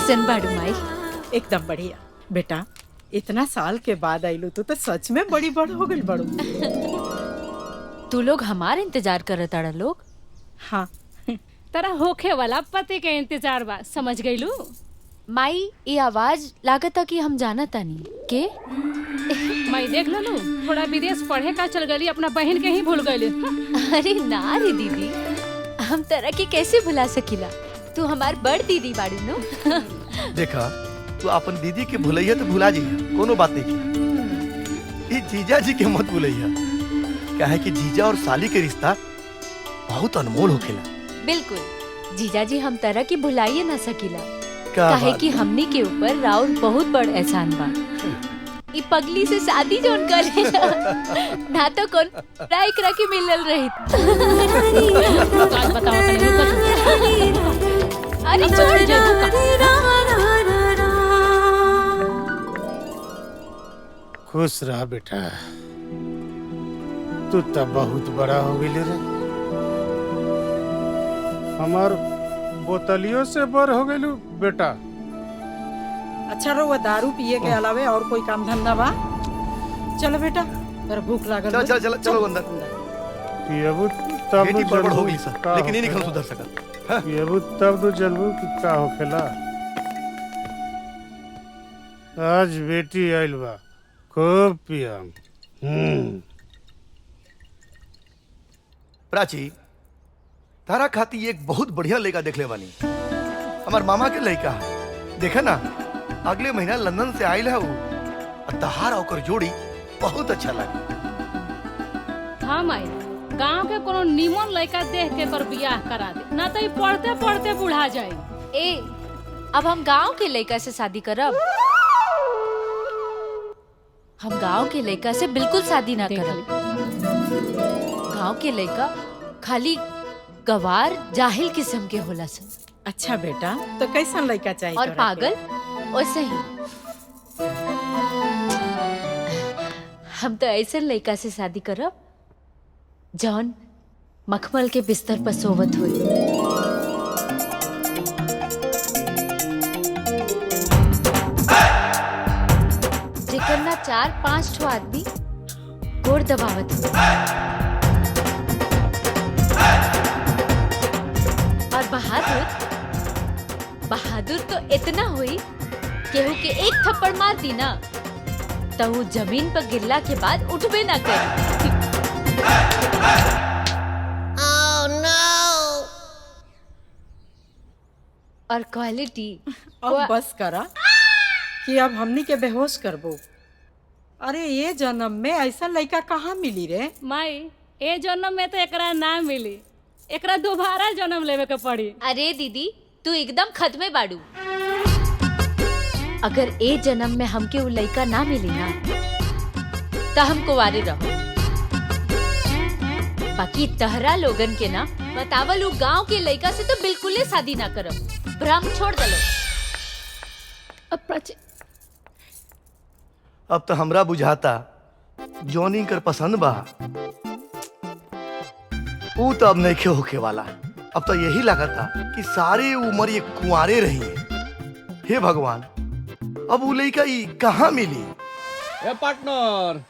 कैसन बाड़ू माई? एकदम बढ़िया बेटा। इतना साल के बाद आइलू तू तो सच में बड़ी बड़ हो गई बड़ू। तू लोग हमार इंतजार करत आड़ा लोग। हाँ तरह होखे वाला पति के इंतजार बा, समझ गईलू? माई ये आवाज लागता कि हम जाना तानी के। मैं देख लू थोड़ा विदेश पढ़े का चल गई, अपना बहन के ही भूल गई। अरे ना रे दीदी, हम तरह के कैसे भुला सकीला? तू हमार बड़ दीदी बाड़ू नो। देखा तू अपन दीदी के भूलैया तो भुला जी, कोनो बात नहीं। ये जीजा जी के मत भूलैया, काहे कि जीजा और साली के रिश्ता बहुत अनमोल होखेला। बिल्कुल जीजा जी, हम तरह की भुलाइए ना सकीला, का काहे बात? कि हमनी के ऊपर राउर बहुत बड़ एहसान बा। ई पगली से शादी जोन करे ना तो कौन राय करा के मिलल रही। बात बताओ तनी, रुको तू। अरे छोड़ जा। खुश रहा बेटा, तू तब बहुत बड़ा हो गई रे। हमार बोतलियों से बड़ हो गई बेटा। अच्छा रहुआ दारू पिए के अलावे और कोई काम धंधा बा? चलो बेटा, तेरा भूख लागल चलो बा। चलो चलो चलो अंदर। पियबू तब बेटी तू बड़बड़ हो जनबू गई सर, का लेकिन ये नहीं होखेला। सुधर सका। पियबू तब तू जनबू कि का होखेला। आज बेटी आइल बा, खूब पियम। प्राची, तारा खाती एक बहुत बढ़िया लड़का देख ले बानी, हमार मामा के लड़का है। देखा ना अगले महीना लंदन से आयल है वो, और तहार ओकर जोड़ी बहुत अच्छा लगी। हाँ माई, गांव के कोनो नीमन लड़का देख के कर बियाह करा दे, ना तो पढ़ते पढ़ते बुढ़ा जाए। ए, अब हम गांव के लड़का से शादी करब? हम गांव के लड़का से बिल्कुल शादी ना करब। गांव के लड़का खाली गवार जाहिल किस्म के होला सन। अच्छा बेटा, तो कैसा लड़का चाहिए और तोरा पागल वैसे ही। हम तो ऐसे लड़का से शादी करब जौन मखमल के बिस्तर पर सोवत हुई। जेकर ना 4-5 ठो आदमी गोड़ दबावत हुई। और बहादुर तो इतना हुई केहू के एक थप्पड़ मार दी ना तो वो जमीन पर गिरला के बाद उठबे ना करे। और क्वालिटी अब बस करा कि अब हमनी के बेहोश करबो। अरे ये जन्म में ऐसा लड़का कहाँ मिली रे? माई, ए जन्म में तो एकरा ना मिली, एकरा दोबारा जन्म लेवे के पड़ी। अरे दीदी, तू एकदम खत्मे बाड़ू। अगर ए जन्म में हमके वो लड़का ना मिली ना तो हम कुंवारे रहो। बाकी तहरा लोगन के ना बतावल उ गांव के लड़का से तो बिल्कुल ही शादी ना करब। भ्रम छोड़ दलो। अब तो हमरा बुझाता जॉनी कर पसंद बा, वो तो अब नहीं होके वाला। अब तो यही लगता कि सारी उम्र ये कुंवारे रही है। हे भगवान, अब वो लड़का ये कहाँ मिली? ए पार्टनर,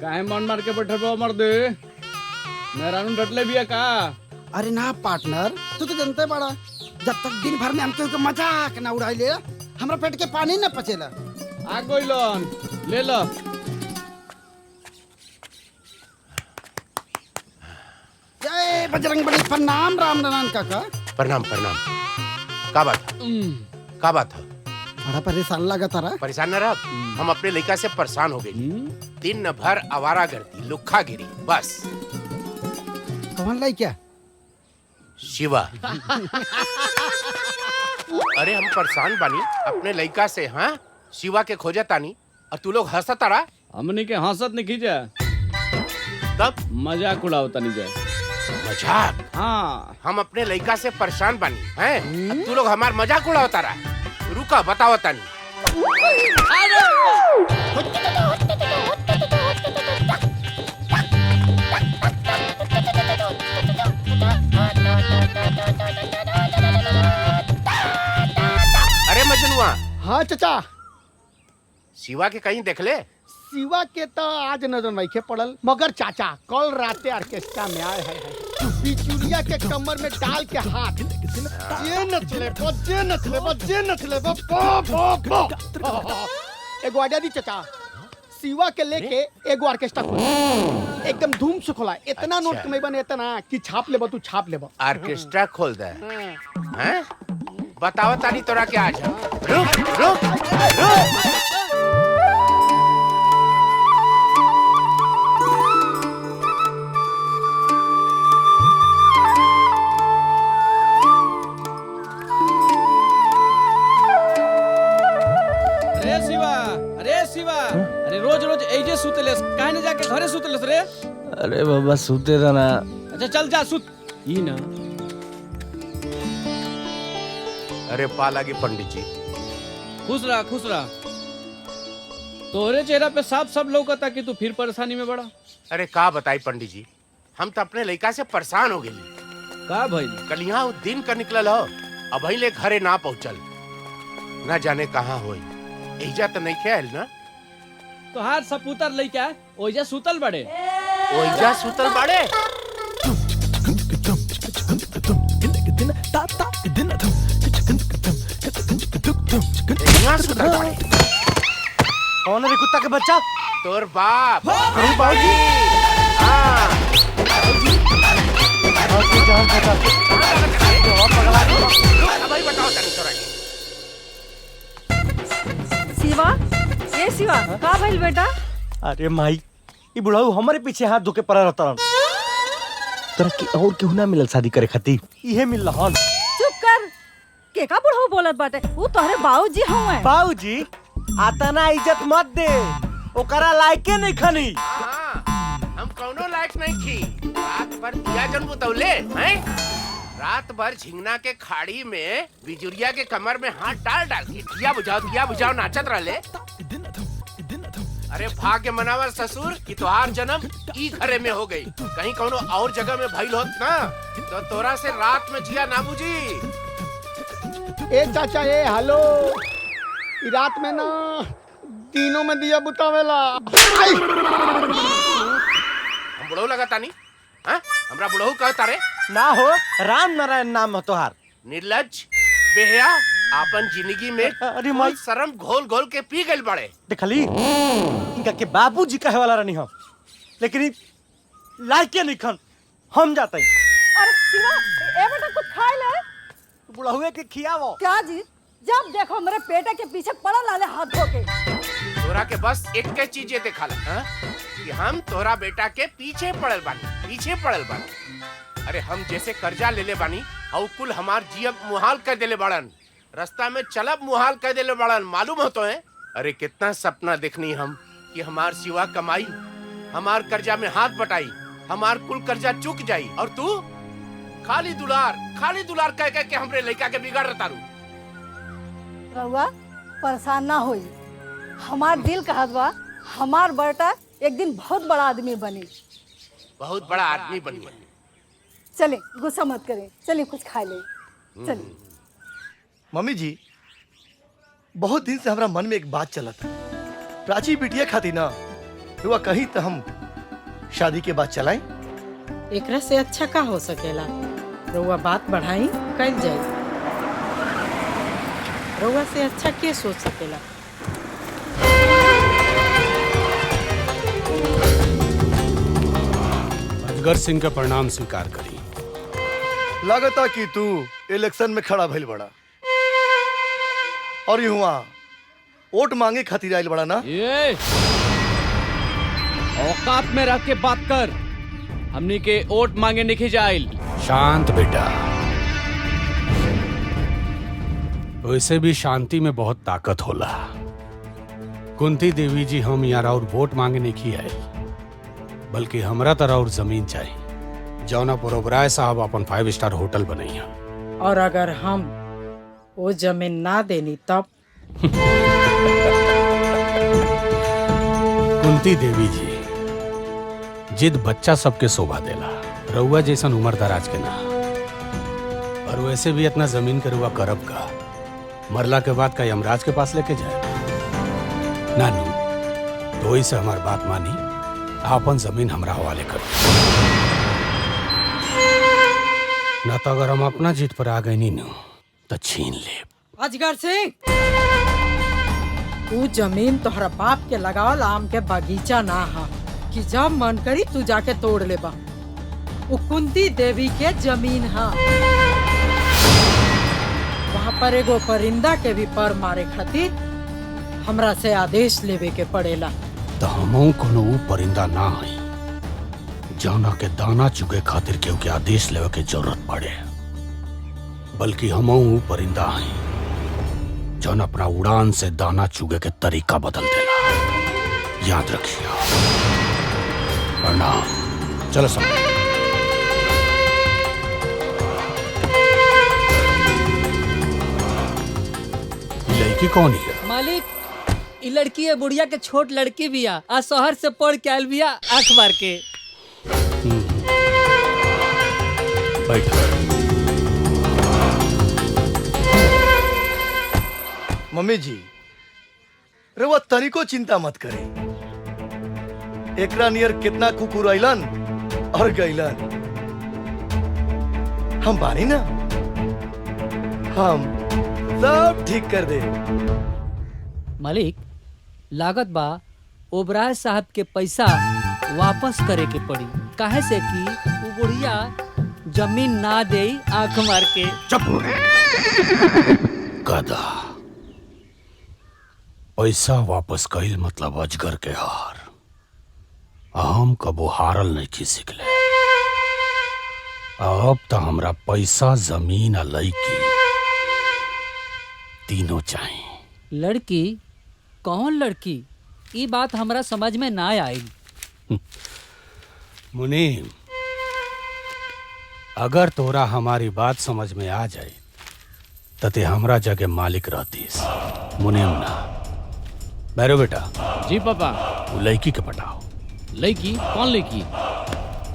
काहे मन मार के बैठे बा मर्दे? मेरा नु डटले बिया का? अरे ना पार्टनर, तू तो जानते बड़ा, जब तक दिन भर में हमके मजाक ना उड़ाइले हमरा पेट के पानी ना पचेला। आ गइलन, ले लो। जय बजरंगबली। प्रणाम राम नारायण काका। प्रणाम प्रणाम। का बात का बात है? बड़ा परेशान लगा तारा। परेशान न रह, हम अपने लड़का से परेशान हो गए। दिन भर आवारागर्दी, लुक्खा गिरी, बस। कौन लाई क्या? शिवा। अरे हम परेशान बानी अपने लड़का से। हाँ, शिवा के खोजे तानी और तू लोग हंसत तारा। हमनी के हंसत नहीं खींचा, तब मजाक उड़ावता नहीं जाए। मजाक? हाँ, हम अपने लड़का से परेशान बानी हैं, अब तू लोग हमार मजाक उड़ाव तारा। रुका बताओ तानी। अरे मजनू, हुआ? हाँ चाचा, शिवा के कहीं देख ले? शिवा के तो आज नजर नहीं पड़ल, मगर चाचा कल राते ऑर्केस्ट्रा में आए हैं बिचुलिया के कमर में डाल के हाथ जे नचले एगो आइडिया दी चाचा, शिवा के लेके एगो ऑर्केस्ट्रा खोला, एकदम धूम से खोला, इतना नोट कमाई बने इतना कि छाप लेबो, तू छाप लेबो। ऑर्केस्ट्रा खोल दे हैं? बताओ तानी तोरा के आज। रुक रुक रुक। अरे रोज रोज एजे सुतलेस, काहे न जाके घरे सुतलेस रे? अरे बाबा सुते था ना। अच्छा चल जा सुत। ई ना। अरे पा लागी पंडित जी। खुश रहा खुश रहा। तोहरे चेहरा पे साफ सब लौकता कि तू फिर परेशानी में बड़ा। अरे का बताई पंडित जी, हम तो अपने लड़का से परेशान हो गए। का भाई? कल यहाँ दिन का निकलल हो, अब ले घरे ना पहुँचल, ना जाने कहाँ होई। एजा तो नहीं खेल ना? तो हार सपूतर लइका ओइजा सुतल बड़े। ओइजा सुतल बड़े? यहाँ सुतल बड़े? कौन है रे कुत्ता के बच्चा? तोर बाप। बाबूजी। हाँ। भाई बताओ तनी तोरा के। शिवा, ये शिवा, का भइल बेटा? अरे माई, ये बुढ़ाऊ हमारे पीछे हाथ धोके पड़ा रहता रन। तोरा की और केहू ना मिलल शादी करे खातिर, इहे मिल हन। चुप कर, के का बुढ़ऊ बोलत बाटे? वो तोहरे बाबूजी हवे। बाबूजी, आता ना इज्जत मत दे, ओकरा लायके नहीं खनी। हम कौनो लायक नहीं थी। रात भर दिया जन बुतौले हैं? रात भर झिंगना के खाड़ी में बिजुरिया के कमर में हाथ डाल डाल के दिया बुझाओ नाचत रहले। अरे भाग्य मनावा ससुर कि तोहार जन्म ई घरे में हो गई। कहीं कोनो और जगह में भइल होत ना तो तोरा से रात में जिया ना बुझी। ए चाचा, ए हेलो, ई रात में ना दिनों में दिया बुतावेला। हम बुढ़ऊ लगता नहीं? हाँ? हमरा बुढ़ऊ कहता रे? ना हो, राम नारायण नाम हो तोहार। निर्लज बेहया, आपन जिंदगी में अरे माई, शर्म घोल घोल के पी गइल बड़े। देखली इनका के बाबूजी कहे वाला रहनी हो, लेकिन लायके नहीं खन। हम जाते हैं। अरे शिवा, ए बेटा कुछ खा ले। बुढ़ाऊ के खियावो। क्या जी, जब देखो मेरे पेटे के पीछे पड़ा लाले हाथ धो के। तोरा के बस एक के चीजें दिखा ला कि हम तोरा बेटा के पीछे पड़ल बानी। अरे हम जैसे कर्जा ले ले बानी और कुल हमार जियब मुहाल कर देले बाड़न, रास्ता में चलब मुहाल कर देले बाड़न, मालूम हो तो है? अरे कितना सपना देखनी हम कि हमार सिवा कमाई, हमार कर्जा में हाथ बटाई, हमार कुल कर्जा चुक जाई, और तू खाली दुलार कह कह के हमरे लड़का के बिगाड़ रहा रू। रहुआ परेशान ना होई, हमार दिल कहत बा हमार बेटा एक दिन बहुत बड़ा आदमी बनी। बहुत बड़ा आदमी बनी। चले, गुस्सा मत करें, चलिए कुछ खा ले। चलिए। मम्मी जी, बहुत दिन से हमारा मन में एक बात चला था। प्राची बिटिया खाती ना हुआ कहीं तो हम शादी के बाद चलाएं। एकरा से अच्छा का हो सकेला? रउआ बात बढ़ाई कल जाए। रउआ से अच्छा के सोच सकेला? अजगर सिंह का परिणाम स्वीकार करी। लागता कि तू इलेक्शन में खड़ा भइल बड़ा और युवा वोट मांगे खातिर आइल बड़ा ना? ये औकात में रख के बात कर। हमनी के वोट मांगे नहीं जाइल। शांत बेटा, वैसे भी शांति में बहुत ताकत होला। कुंती देवी जी, हम यहाँ और वोट मांगे नहीं आए, बल्कि हमरा तरह और जमीन चाहिए जौना पर ओबराय साहब अपन 5 स्टार होटल बनैया। और अगर हम वो जमीन ना देनी तब? कुंती देवी जी, जिद बच्चा सबके शोभा देला, रउआ जैसन उम्र दराज के ना। और वैसे भी इतना जमीन के रुआ करब का, मरला के बाद का यमराज के पास लेके जाए? नानू, तो ही से हमार बात मानी, आपन जमीन हमरा हवाले कर। न तो अगर हम अपना जीत पर आ गए नी तो छीन ले। अजगर सिंह, तू जमीन तोहरा बाप के लगावल आम के बगीचा ना हा कि जब मन करी तू जाके तोड़ लेबा। वो कुंती देवी के जमीन हा। वहाँ पर एगो परिंदा के भी पर मारे खातिर हमरा से आदेश लेवे के पड़ेला। तो हमहू कोनो ऊ परिंदा ना हई जौना के दाना चुगे खातिर केहू के आदेश लेवे के जरूरत पड़े, बल्कि हमहू ऊ परिंदा हई जौन अपना उड़ान से दाना चुगे के तरीका बदल देला। याद रखिए। प्रणाम। चलो सब। लड़की कौन है? मालिक, ई लड़की है बुढ़िया के छोट लड़की बिया आ शहर से पढ़ के आयल बिया आंख मार के। बैठ। मम्मी जी, रवा तनिको चिंता मत करे। एकरा नियर कितना कुकुर अइलन और गइलन। हम बानी ना, हम सब ठीक कर दे। मालिक, लागत बा ओबराय साहब के पैसा वापस करे के पड़ी, काहे से कि वो बुढ़िया जमीन ना दे आंख मार के। गधा, पैसा वापस कईल मतलब अजगर के हार। हम कबो हारल नहीं की सिखले। अब तो हमरा पैसा, जमीन आ लड़की तीनों चाहिए। लड़की? कौन लड़की? ये बात हमरा समझ में ना आई। मुनीम, अगर तोरा हमारी बात समझ में आ जाए तते हमरा जगह मालिक रहतीस। मुनीम ना। बैरो बेटा। जी पापा। वो लड़की के पटाओ। लड़की? कौन लड़की?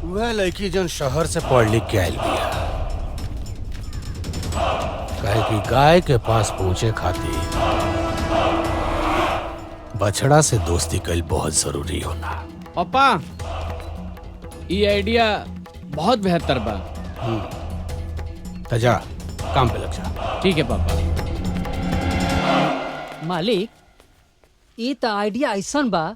वह लड़की जो शहर से पढ़ लिख के आयल बिया। काहे कि गाय के पास पहुंचे खातिर बछड़ा से दोस्ती कईल बहुत जरूरी होला। पापा, ये आइडिया बहुत बेहतर बा। तो जा, काम पे लग जा। ठीक है पापा। मालिक, ये तो आइडिया ऐसा बा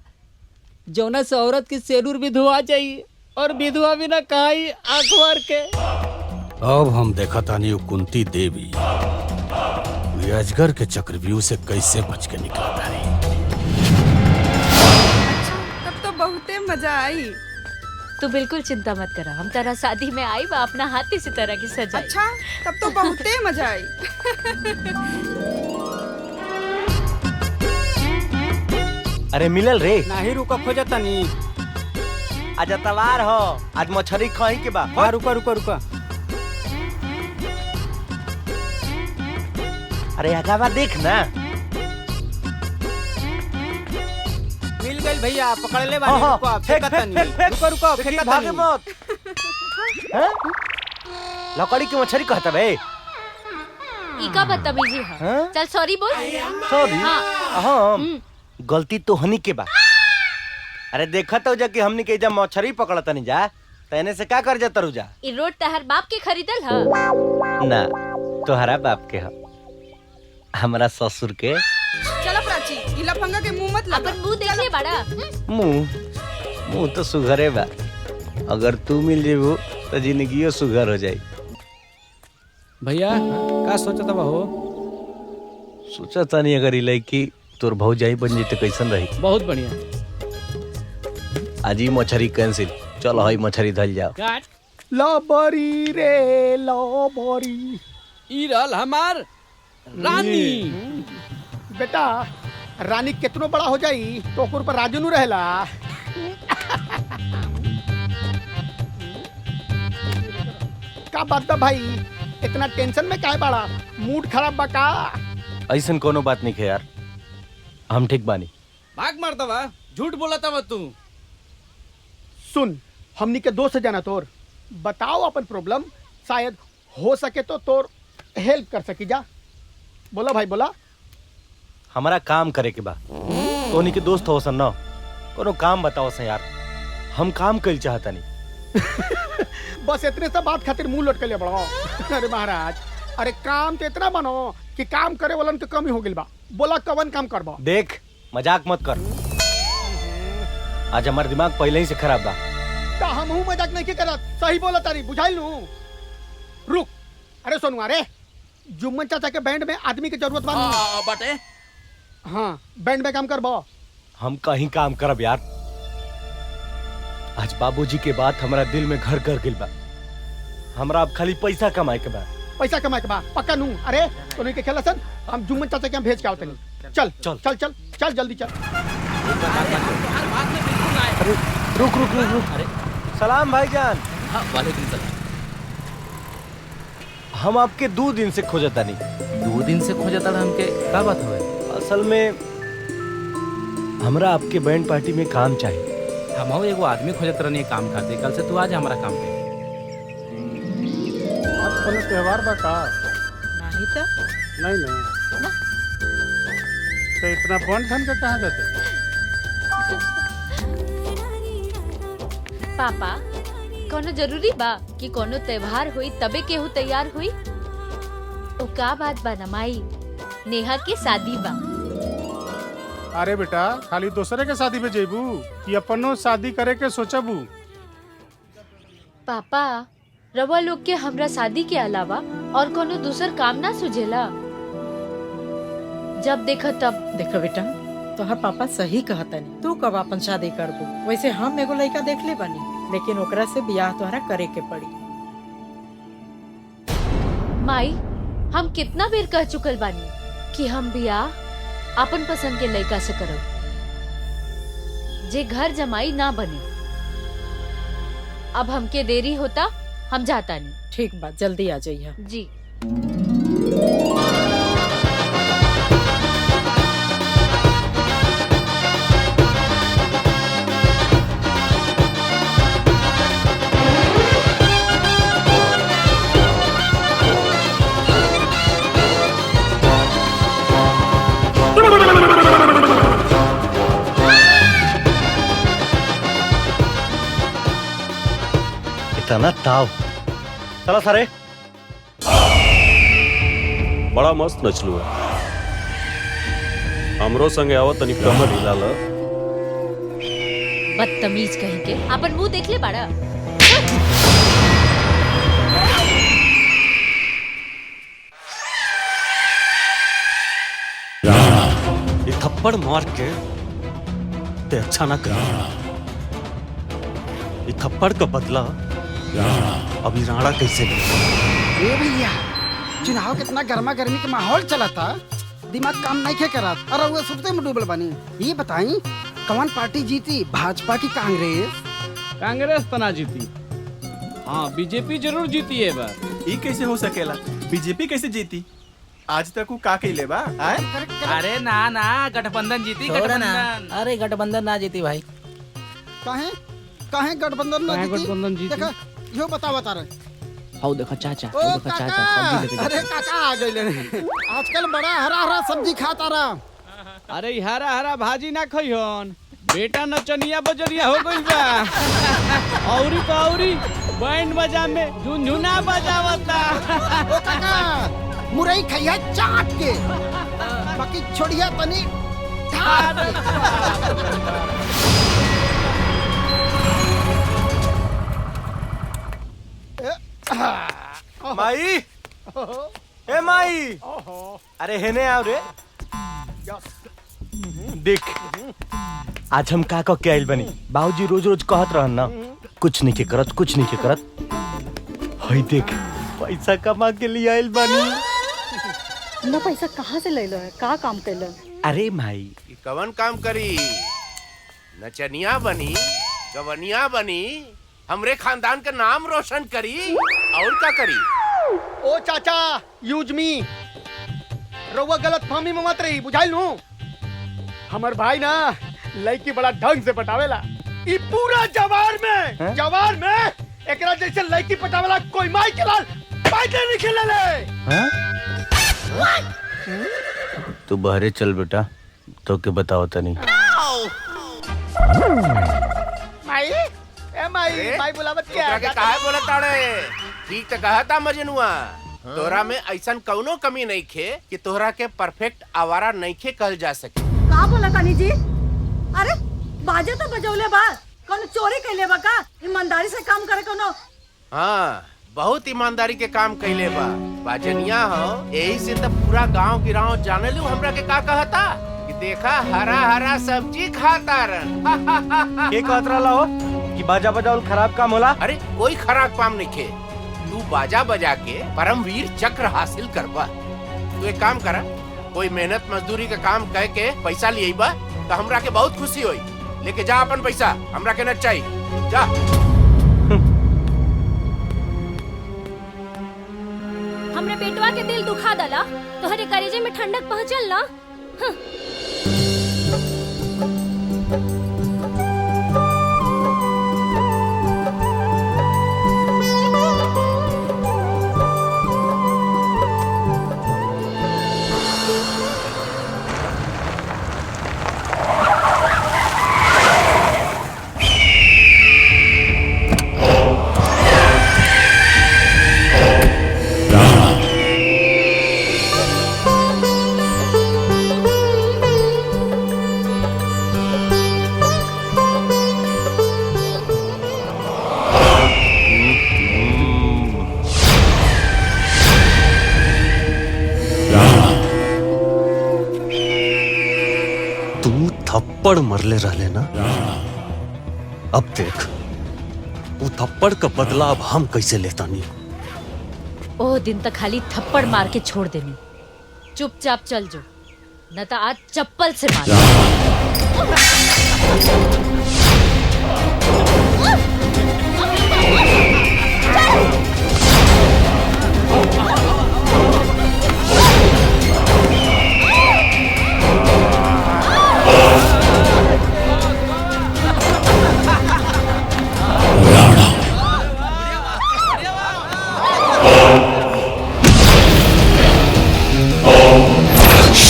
जौना से औरत की सेलूर भी धुआ जाई और विधवा भी ना कहाई आंख मार के। अब हम देखा तानी वो कुंती देवी वे अजगर के चक्रव्यूह से कैसे बच के निकला तारी। तब तो बहुते मजा आई। तू बिल्कुल चिंता मत करा, हम तेरा शादी में आई बा अपना हाथ इसी तरह की सजाई। अच्छा, तब तो बहुते मजा आई। अरे मिलल रे? नाही रुका, खोजा तनी। आज तवार हो, आज मछरी खाई के बा। हाँ, रुका रुका रुका। अरे आगावा देख ना। मिल गई भैया, पकड़ ले बानी। रुको, फेंका तनी। रुको रुको, फेंका भागे तनी। मत। हैं? लकड़ी की मछली कहता बे? इका बदतमीजी है। चल सॉरी बोल। सॉरी? हाँ। हाँ, गलती तो हनी के बा। अरे देखा तो जा कि हमनी के जब मछली पकड़ता नहीं जा तने से का कर जाता रुजा। ई रोड तहर बाप के खरीदल ह? ना, तोहरा बाप के ह, हमरा ससुर के। चला प्राची, ई लफंगा के मुंह मत लगा। अपन मुंह देख ले बड़ा। मुंह तो सुघरे बा। अगर तू मिल जेबू तो जिंदगियो सुघर हो जाई। भैया, का सोचता बा हो? सोचा नहीं अगर लड़की तोर भौजाई बन जाई तो कैसन रही। बहुत बढ़िया। आज ही मछली कैंसिल। चलो हई मछली धल जाओ। काट। लबरी रे लबरी। ई रहल हमार रानी। बेटा, रानी कितनो बड़ा हो जाई तो ओकर पर राजू नु रहेला। का बात बा भाई, इतना टेंशन में काहे बाड़ा? मूड खराब बा का? ऐसन कोनो बात नहीं है यार, हम ठीक बानी। भाग मारता बा, झूठ बोलता बा तू। सुन, हमनी के दोस्त जाना तोर, बताओ अपन प्रॉब्लम, शायद हो सके तो तोर हेल्प कर सकी। जा बोला भाई बोला। हमारा काम करे के बा। तोनी के दोस्त हो सन ना, कोनो काम बताओ सन यार, हम काम कइल चाहता नहीं। बस इतने सा बात खातिर मुंह लटके ले बड़ो। अरे महाराज, अरे काम तो इतना बनो कि काम करे वालन के कमी हो गइल बा। बोला कवन काम करबो? देख मजाक मत कर, आज हमार दिमाग पहले ही से खराब बा। ता हम मजाक नहीं के करत, सही बोला तारी, बुझाइल नु। रुक, अरे सोनू, अरे जुम्मन चाचा के बैंड में आदमी की जरूरत बा। बाटे हाँ, बैंड में काम करबो। हम कहीं काम करब यार। आज बाबूजी के बात हमारा दिल में घर कर गिल बा। हमरा अब खाली पैसा कमाए के बा। पैसा कमाए के बा पक्का नू। अरे तोनी के खेला सन, हम जुम्मन चाचा के हम भेज के आवतनी। चल चल चल चल चल जल्दी चल। अरे रुक रुक रुक रुक। अरे सलाम भाईजान। हाँ, वालेकुम सलाम। हम आपके 2 दिन से खोजता नहीं। 2 दिन से खोजता हमके, का बात हुए? असल में हमरा आपके बैंड पार्टी में काम चाहिए। हम एगो आदमी खोजत रहनी काम खाते, कल से तू आज हमारा काम पे। आज कोनो त्योहार बा का? नहीं तो नहीं नहीं तो इतना बन ठन के कहाँ जाते? पापा कोनो जरूरी बा कि कोनो त्योहार हुई तबे केहू तैयार हुई? ओ का बात बा ना माई, नेहा के शादी बा। अरे बेटा, खाली दूसरे के शादी पे जेबू कि अपनो शादी करे के सोचबू? पापा रवा लोग के हमरा शादी के अलावा और कोनो दूसर काम ना सुझेला? जब देखो तब। देखो बेटा, तोहर पापा सही कहता नहीं। तू कब अपन शादी करबू? वैसे हम एगो लड़का देख ले बानी, लेकिन ओकरा से बियाह तोहरा करे के पड़ी। माई हम कितना बेर कह चुकल बानी कि हम बियाह अपन पसंद के लड़का से करब, जे घर जमाई ना बने। अब हमके देरी होता, हम जाता नहीं। ठीक बात, जल्दी आ जाइए जी। इतना ताव। चला सारे। बड़ा मस्त नचलू है। हमरो संगे आवत तनी कमर हिला ल। बदतमीज कहीं के, अपन मुंह देख ले बाड़ा। ये थप्पड़ मार के ते अच्छा ना कर। ये थप्पड़ का बदला अभी राणा कैसे ले? ए भैया, चुनाव कितना गर्मा गर्मी के माहौल चला था, दिमाग काम नहीं के करा। अरे वो सुबह में डूबल बनी। ये बताई कौन पार्टी जीती, भाजपा की कांग्रेस? कांग्रेस तो ना जीती। हाँ, बीजेपी जरूर जीती है बार। ये कैसे हो सकेला? बीजेपी कैसे जीती? आज तक वो का कैले बा? अरे ना ना, गठबंधन जीती। गठबंधन। अरे गठबंधन ना जीती भाई। काहे काहे गठबंधन ना जीती? गठबंधन जीती? देखा यो बता रहे। हाउ देखा चाचा, ओ देखा चाचा सब्जी लेके अरे काका आ गए। आजकल बड़ा हरा हरा सब्जी खाता रहा। अरे हरा हरा भाजी ना खइहन, बेटा नचनिया बजरिया हो गइल बा। औरी तो औरी बैंड बजा में झुनझुना बजावता। ओ काका, मुरई खइया चाट के, बाकी छोड़िया तनी ठाट के। माई, ए माई, अरे हेने आओ रे। देख आज हम का के आइल बनी। बाबूजी रोज रोज कहत रहन ना, कुछ नहीं के करत, कुछ नहीं के करत। हई देख पैसा कमा के लिए आइल बनी। ना पैसा कहाँ से ले लो है? का काम कर लो? अरे माई, कवन काम करी? नचनिया बनी, गवनिया बनी, हमरे खानदान का नाम रोशन करी, और क्या करी? ओ चाचा, यूज मी। रउआ गलत फहमी में मत रही, बुझाइल नू। हमर भाई ना लड़की बड़ा ढंग से पटावेला। ई पूरा जवार में एकरा जैसे लड़की पटावेला कोई माई के लाल पैदा नहीं खेलेले। तू बहरे चल बेटा, तो के बताओ तनी। माई ए माई माई बुलावत क्या तोरा के काहे बोलत ताड़े? ठीक तो कहता मजनुआ, तोरा में ऐसन कौनो कमी नहीं खे कि तोहरा के परफेक्ट आवारा नहीं खे कहल जा सके। का बोला तानी जी? अरे बाजे तो बजौले बा, कौन चोरी कैले बा का? ईमानदारी से काम करे कोनो। हाँ, बहुत ईमानदारी के काम कैले बा। बाजनिया हो, यही से तो पूरा गांव गिराव जाने लू हमरा के का कहता कि देखा हरा हरा सब्जी खाता रन। के कहत रहला हो कि बाजा बजावल खराब काम होला? अरे कोई खराब काम नहीं खे, तू बाजा बजा के परमवीर चक्र हासिल करबा। तू एक काम करा, कोई मेहनत मजदूरी का काम कह के पैसा लिए बा तो हमरा के बहुत खुशी होई। लेके जा अपन पैसा, हमरा के न चाहिए, जा। हमरे बेटवा के दिल दुखा दला, तोहरे कलेजे में ठंडक पहुंचल ना। थप्पड़ मरले रहले ना, अब देख वो थप्पड़ का बदला अब हम कैसे लेता नहीं। ओ दिन तक खाली थप्पड़ मार के छोड़ देनी, चुपचाप चल जो, न तो आज चप्पल से मार।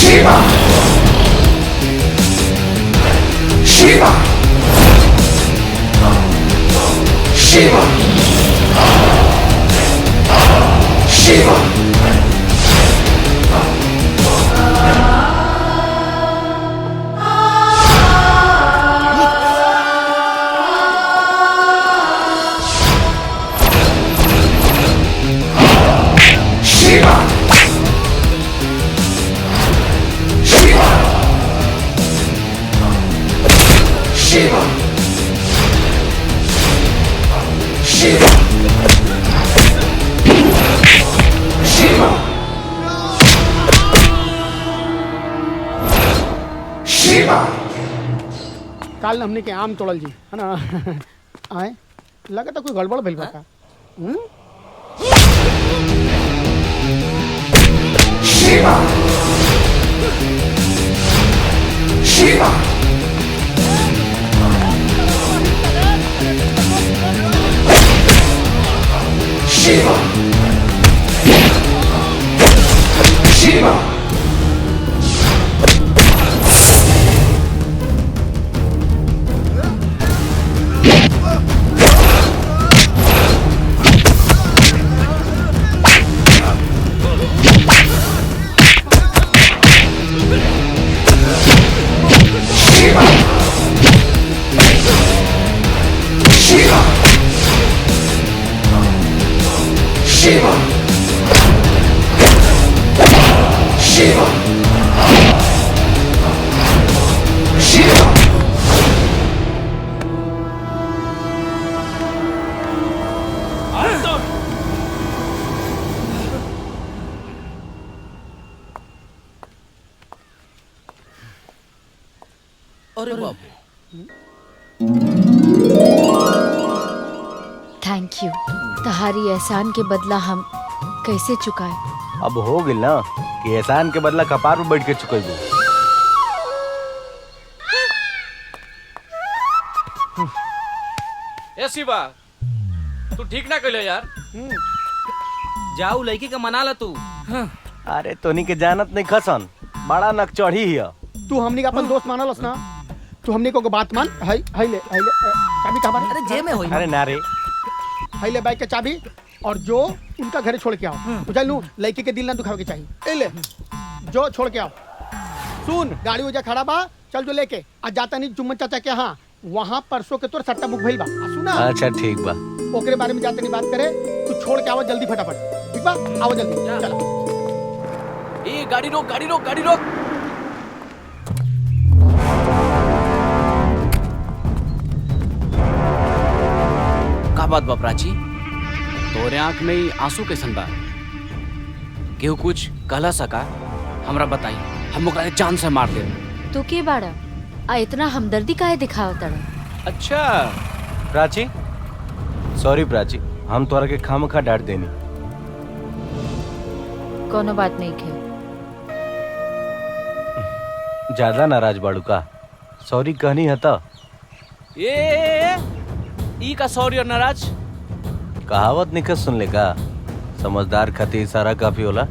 Shiva! Shiva! Shiva! Shiva! Shiva! Shiva! Shiva! Shiva! Shiva! काल हमने के आम तोड़ल जी है ना। आए लगा तो कोई गड़बड़ भइल बा का। Shiva! Shiva! Shiva! Shiva! Shiva! Shiva! Shiva! अरे बाप, थैंक यू। तुम्हारी एहसान के बदला हम कैसे चुकाए? अब हो गई ना कि एहसान के बदला कपार पे बैठ के चुकेबू। ए शिवा, तू ठीक ना कइले यार। जाऊ लड़की के मना ला तू। अरे तोनी के जानत नहीं खसन, बड़ा नकचढ़ी हिया। तू हमनी का अपन दोस्त मानलस ना, तू हमनी को बात मान। हाय हाय ले चाबी कहां बानी? अरे जेब में होई। अरे ना रे, हाय ले बाइक का चाबी और जो उनका घरे छोड़ के आओ। बुझाई लू, लड़की के दिल ना दुखावे के चाहिए। ए ले जो छोड़ के आओ। सुन, गाड़ी उजा खड़ा बा, चल जो लेके आज जाता नहीं जुम्मन चाचा के यहाँ, वहाँ परसों के तोर सट्टा बुक भइल बा। सुना? अच्छा ठीक बा। ओकरे बारे में जाते नहीं बात करे, तू छोड़ के आओ जल्दी फटाफट। ठीक बा, आओ जल्दी। चलो। ए गाड़ी रोक, गाड़ी रोक, गाड़ी रोक। का बात बा प्राची? तोरे आंख में ही आंसू कैसन बा? केहू कुछ कहला सका? हमरा बताई, हम ओकरा के जान से मार दे। तो के बाड़ा आ इतना हमदर्दी काहे दिखावत तड़ा? अच्छा प्राची, सॉरी प्राची, हम तोरा के खामखा डांट देनी। कोनो बात नहीं खे। ज्यादा नाराज बाड़ू का? सॉरी कहनी है तो? ई का सॉरी और नाराज? कहावत निकल सुन ले का, समझदार खातिर इशारा काफी होला।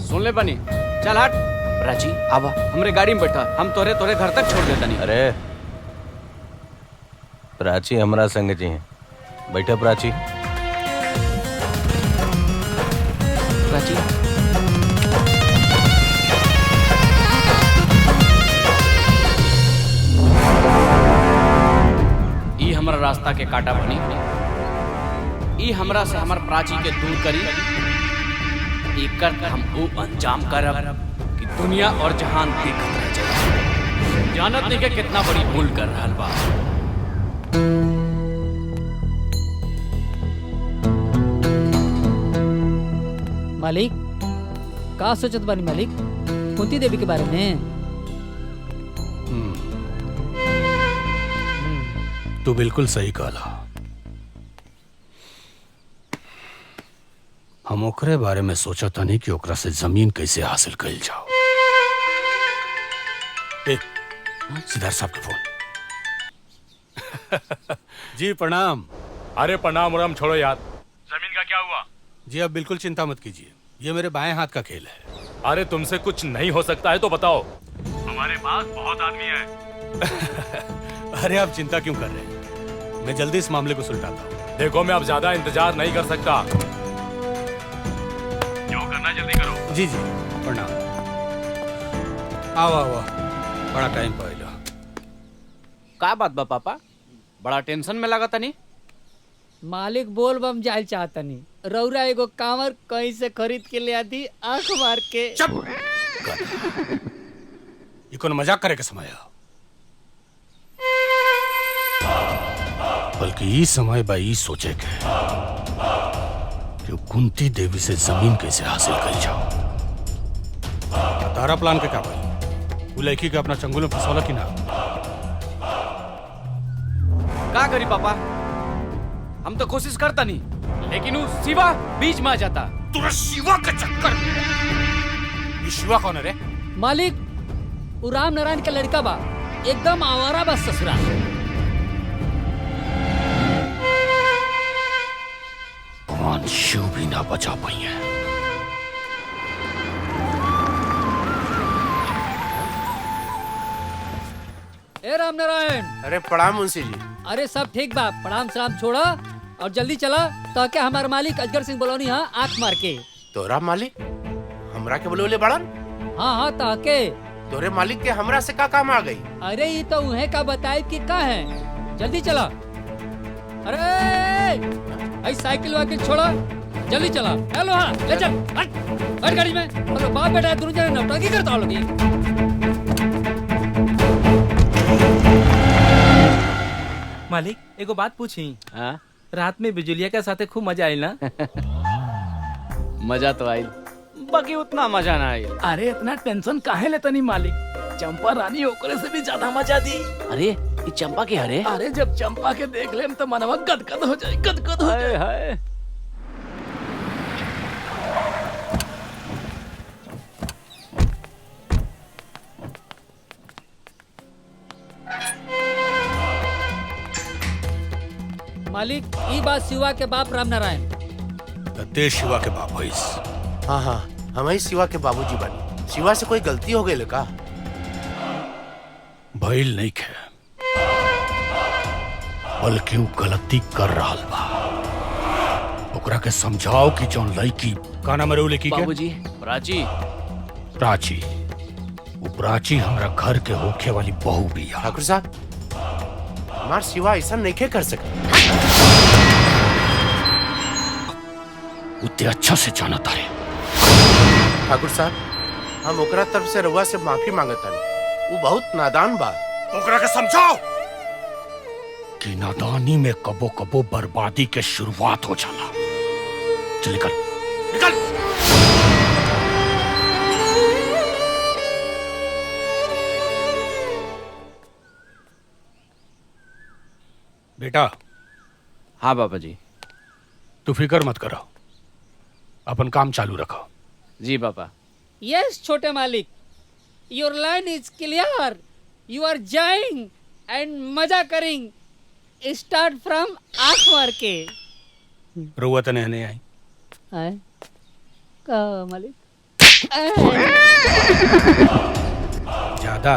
सुन ले बनी, चल हट। प्राची आवा, हमरे गाड़ी में बैठा, हम तोरे घर तक छोड़ देता नहीं। अरे प्राची हमरा संग जी हैं, बैठा प्राची। प्राची ई हमरा रास्ता के काटा बनी, ई हमरा से हमर प्राची के दूर करी। एकर हम वो अंजाम करब कि दुनिया और जहान देखत रह जाए। जानत नहीं के कितना बड़ी भूल कर रहल बा। मालिक का सोचत बानी मालिक कुंती देवी के बारे में? तू बिल्कुल सही कहला। हम ओकरे बारे में सोचा था नहीं कि ओकरा से जमीन कैसे हासिल कर जाओ। सिद्धार्थ साहब के फोन। जी प्रणाम। अरे प्रणाम उराम छोड़ो यार। जमीन का क्या हुआ? जी आप बिल्कुल चिंता मत कीजिए, ये मेरे बाएं हाथ का खेल है। अरे तुमसे कुछ नहीं हो सकता है तो बताओ। हमारे पास बहुत आदमी है। अरे आप चिंता क्यों कर रहे हैं, मैं जल्दी इस मामले को सुलझाता हूँ। देखो मैं अब ज्यादा इंतजार नहीं कर सकता, जो करना जल्दी करो। जी जी प्रणाम। आओ आओ आओ, बड़ा टाइम पाइला। का बात बा पापा, बड़ा टेंशन में लगा तनी? मालिक बोल बम जाल चाहतनी, रौरा एगो कांवर कहीं से खरीद के ले आती आंख मार के। ये कौन मजाक करे के समय है? बल्कि ये समय बा ई सोचे के कि कुंती देवी से जमीन कैसे हासिल कर जाओ। तारा प्लान के क्या भाई, वो लड़की के अपना चंगुल में फंसौला कि ना? का करी पापा, हम तो कोशिश करता नहीं, लेकिन वो शिवा बीच में आ जाता। तुरा शिवा का चक्कर में। ये शिवा कौन है रे? मालिक वो राम नारायण का लड़का बा, एकदम आवारा बस ससुरा। भगवान शिव भी ना बचा पाई है। ए राम नारायण। अरे प्रणाम मुंशी जी। अरे सब ठीक बा, प्रणाम सलाम छोड़ा और जल्दी चला ताकि हमारे मालिक अजगर सिंह बलौनी हाँ आंख मार के। तोरा मालिक हमरा के बोले बड़न? हाँ हाँ ताके। तोरे मालिक के हमरा से का काम आ गई? अरे ये तो उन्हें का बताए कि का है, जल्दी चला। अरे आई साइकिल वाकिल छोड़ा, जल्दी चला। हेलो हाँ ले चल, हट गाड़ी में। अरे बाप बेटा दोनों जने नौटंकी करता लोग। मालिक एगो बात पूछी। रात में बिजुलिया के साथे खूब मजा आयल ना? मजा तो आयल, बाकी उतना मजा ना आयल। अरे इतना टेंशन काहे लेता नहीं मालिक, चंपा रानी ओकरे से भी ज्यादा मजा दी। अरे ये चंपा के हरे? अरे जब चंपा के देख ले तो मनवा गदगद हो जाए, गदगद हो जाए। हाय मालिक ई बात शिवा के बाप राम नारायण। तेज शिवा के बाप भैस। हाँ हाँ हम ही शिवा के बाबूजी बनी। शिवा से कोई गलती हो गई का? भइल नहीं खे, बल्कि वो गलती कर रहा बा। ओकरा के समझाओ कि जौन लड़की का नाम है लड़की के? बाबूजी, प्राची। प्राची, वो प्राची हमरा घर के होखे वाली बहू बिया। ठाकुर साहब, हमार शिवा ऐसा नहीं कर सकता। उतने अच्छा से जाना तारे। ठाकुर साहब, हम ओकरा तरफ से रउआ से माफी मांगता नहीं। वो बहुत नादान बा। ओकरा के समझाओ कि नादानी में कबो कबो बर्बादी के शुरुआत हो जाला। चल निकल, निकल। बेटा। हाँ बाबा जी। तू फिक्र मत करो, अपन काम चालू रखो। जी पापा। यस छोटे मालिक, your line is clear. You are जाइंग एंड मजा करिंग। स्टार्ट फ्रॉम आंख मार के। रुआ तो नहीं आई है का मालिक? ज्यादा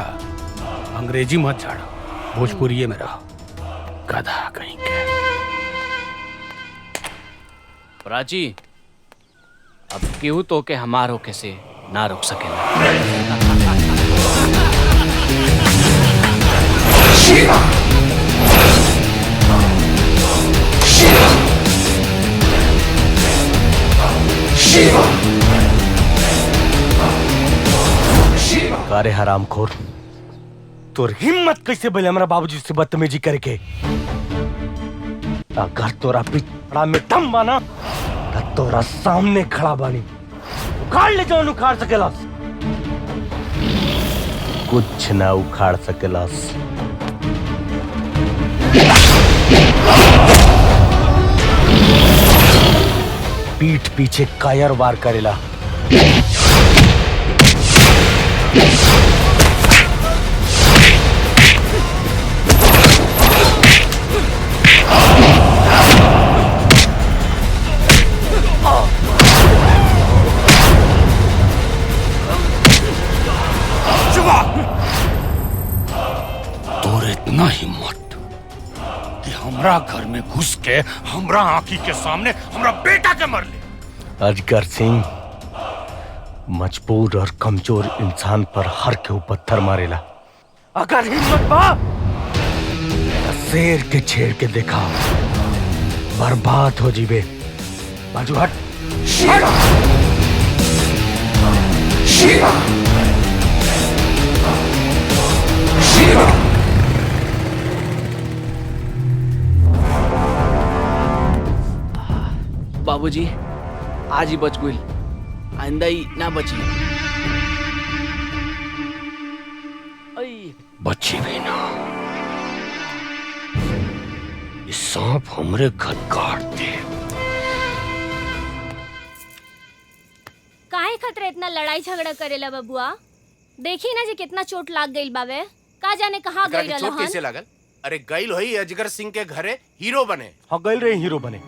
अंग्रेजी मत झाड़ो, भोजपुरी में रहो, गधा कहीं के। प्राची, अब केहू तो के हमारो के से ना रोक सकेला। शिवा, शिवा, शिवा, शिवा। अरे हरामखोर, तोर हिम्मत कैसे बोले हमरा बाबूजी से बदतमीजी करके? अगर तोरा पिछड़ा में दम बाना तो तोरा सामने खड़ा बानी, उखाड़ ले जाओ, उखाड़ सकेलास। कुछ ना उखाड़ सकेलास। पीठ पीछे कायर वार करेला। तोर इतना हिम्मत कि हमरा घर में घुस के हमरा आंखी के सामने हमरा बेटा के मर ले। अजगर सिंह मजबूर और कमजोर इंसान पर हर के पत्थर मारेला। अगर हिम्मत बा तो शेर के छेड़ के देखा, बर्बाद हो जीवे। बाजू हट। शिवा, शिवा, शिवा। बाबूजी, आज ही बच गई, आइंदा ही ना बची। बची भी ना, ये सांप हमरे घर काट दे। काहे खतरे इतना लड़ाई झगड़ा करेला बबुआ? देखी ना जी कितना चोट लाग गई बावे। का जाने कहाँ एकरा गई के चोट कैसे लागल? अरे गईल होई अजगर सिंह के घरे हीरो बने। हाँ गईल रहे हीरो बने।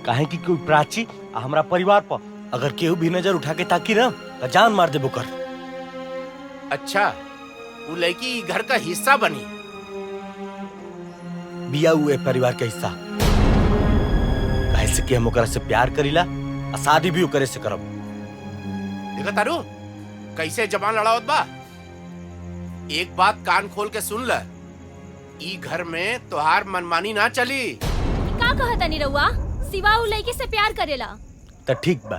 काहे कि कोई प्राची हमरा परिवार पर अगर केहू भी नजर उठा के ताकी ना तो जान मार देबो कर। अच्छा, वो लड़की घर का हिस्सा बनी। बिया हुए परिवार का हिस्सा। काहे से कि हम ओकरा से प्यार करीला और शादी भी ओकरे से करब। देखा तारू कैसे जबान लड़ावत बा। एक बात कान खोल के सुन ल, ई घर में तोहार मनमानी ना चली। का कहता नहीं रहुआ? सिवा उ लड़की से प्यार करेला। तो ठीक बा,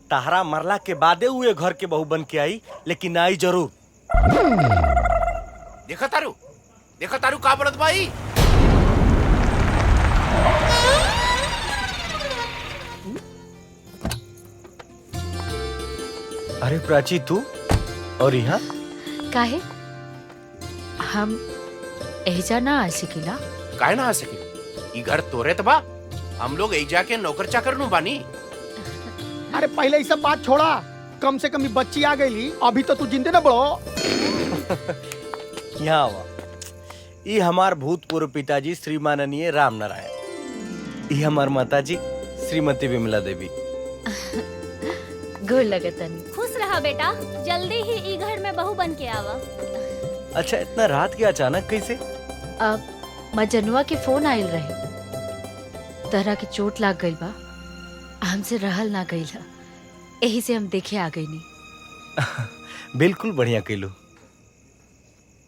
तहरा मरला के बादे हुए घर के बहू बन के आई, लेकिन आई जरूर। देखा तारू का बोलत भाई। अरे प्राची, तू और यहाँ काहे? हम एजा ना आ सकिला? काहे ना आ सके? ई घर तोरे तबा, हम लोग एजा के नौकर चाकर नु बानी। अरे पहले ये सब बात छोड़ा, कम से कम ये बच्ची आ गई, अभी तो तू जिंदे ना बढ़ो। यहाँ आवा। ये हमार भूतपूर्व पिताजी श्री माननीय राम नारायण। ये हमार माताजी श्रीमती विमला देवी। गोर लगतनी। खुश रहा बेटा, जल्दी ही ई घर में बहू बन के आवा। अच्छा, इतना रात के अचानक कैसे? अब मजनुआ के फोन आयल रहे, तरह की चोट लाग गई बा, हमसे रहल ना गई, यही से हम देखे आ गई नहीं। बिल्कुल बढ़िया कैलू।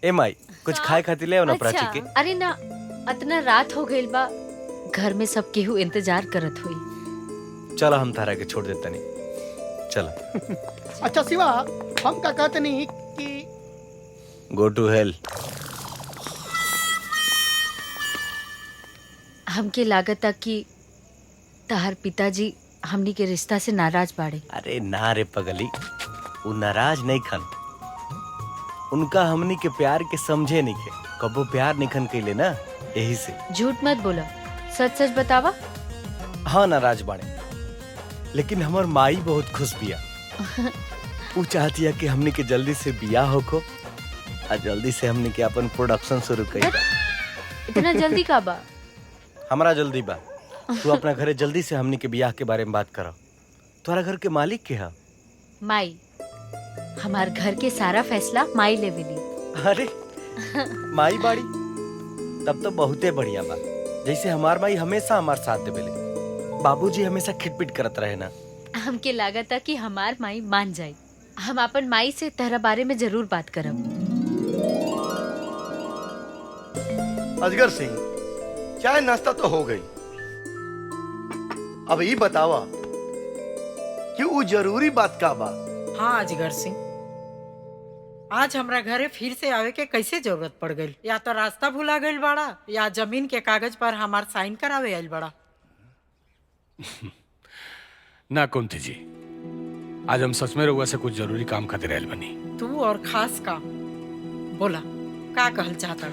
ए माई, कुछ खाए खातिर ले आओ ना प्राची के। अरे ना, इतना रात हो गई बा, घर में सब केहू इंतजार करत हुई। चलो हम तारा के छोड़ देता नहीं, चलो। अच्छा शिवा, हम का कहते नहीं कि गो टू हेल। हमके लागत था कि तहार पिताजी हमनी के रिश्ता से नाराज बाड़े। अरे ना रे पगली, वो नाराज नहीं खन, उनका हमनी के प्यार के समझे नहीं के, कबो प्यार नहीं खन कैले ना, यही से। झूठ मत बोला, सच सच बतावा। हाँ नाराज बाड़े, लेकिन हमार माई बहुत खुश बिया। वो चाहती है कि हमनी के जल्दी से बियाह होको और जल्दी से हमनी के अपन प्रोडक्शन शुरू करी। इतना जल्दी का बा? हमारा जल्दी बा, तू अपना घरे जल्दी से हमनी के बियाह के बारे में बात करो। तुम्हारा घर के मालिक के है? माई, हमार घर के सारा फैसला माई लेवेली। अरे माई बाड़ी, तब तो बहुते बढ़िया बा। जैसे हमार माई हमेशा हमार साथ देवेले, बाबूजी हमेशा खिटपिट करत रहे ना। हमके लागत था कि हमार माई मान जाए। हम अपन माई से तेरा बारे में जरूर बात करब। अजगर सिंह, चाय नाश्ता तो हो गई, अब ये बतावा कि वो जरूरी बात का बा? हाँ अजगर सिंह, आज हमरा घरे फिर से आवे के कैसे जरूरत पड़ गई? या तो रास्ता भुला गई बड़ा, या जमीन के कागज पर हमार साइन करावे आइल बड़ा। ना कुंती जी, आज हम सच में रउआ से कुछ जरूरी काम खातिर आइल बनी। तू और खास काम बोला, का कहल चाहता?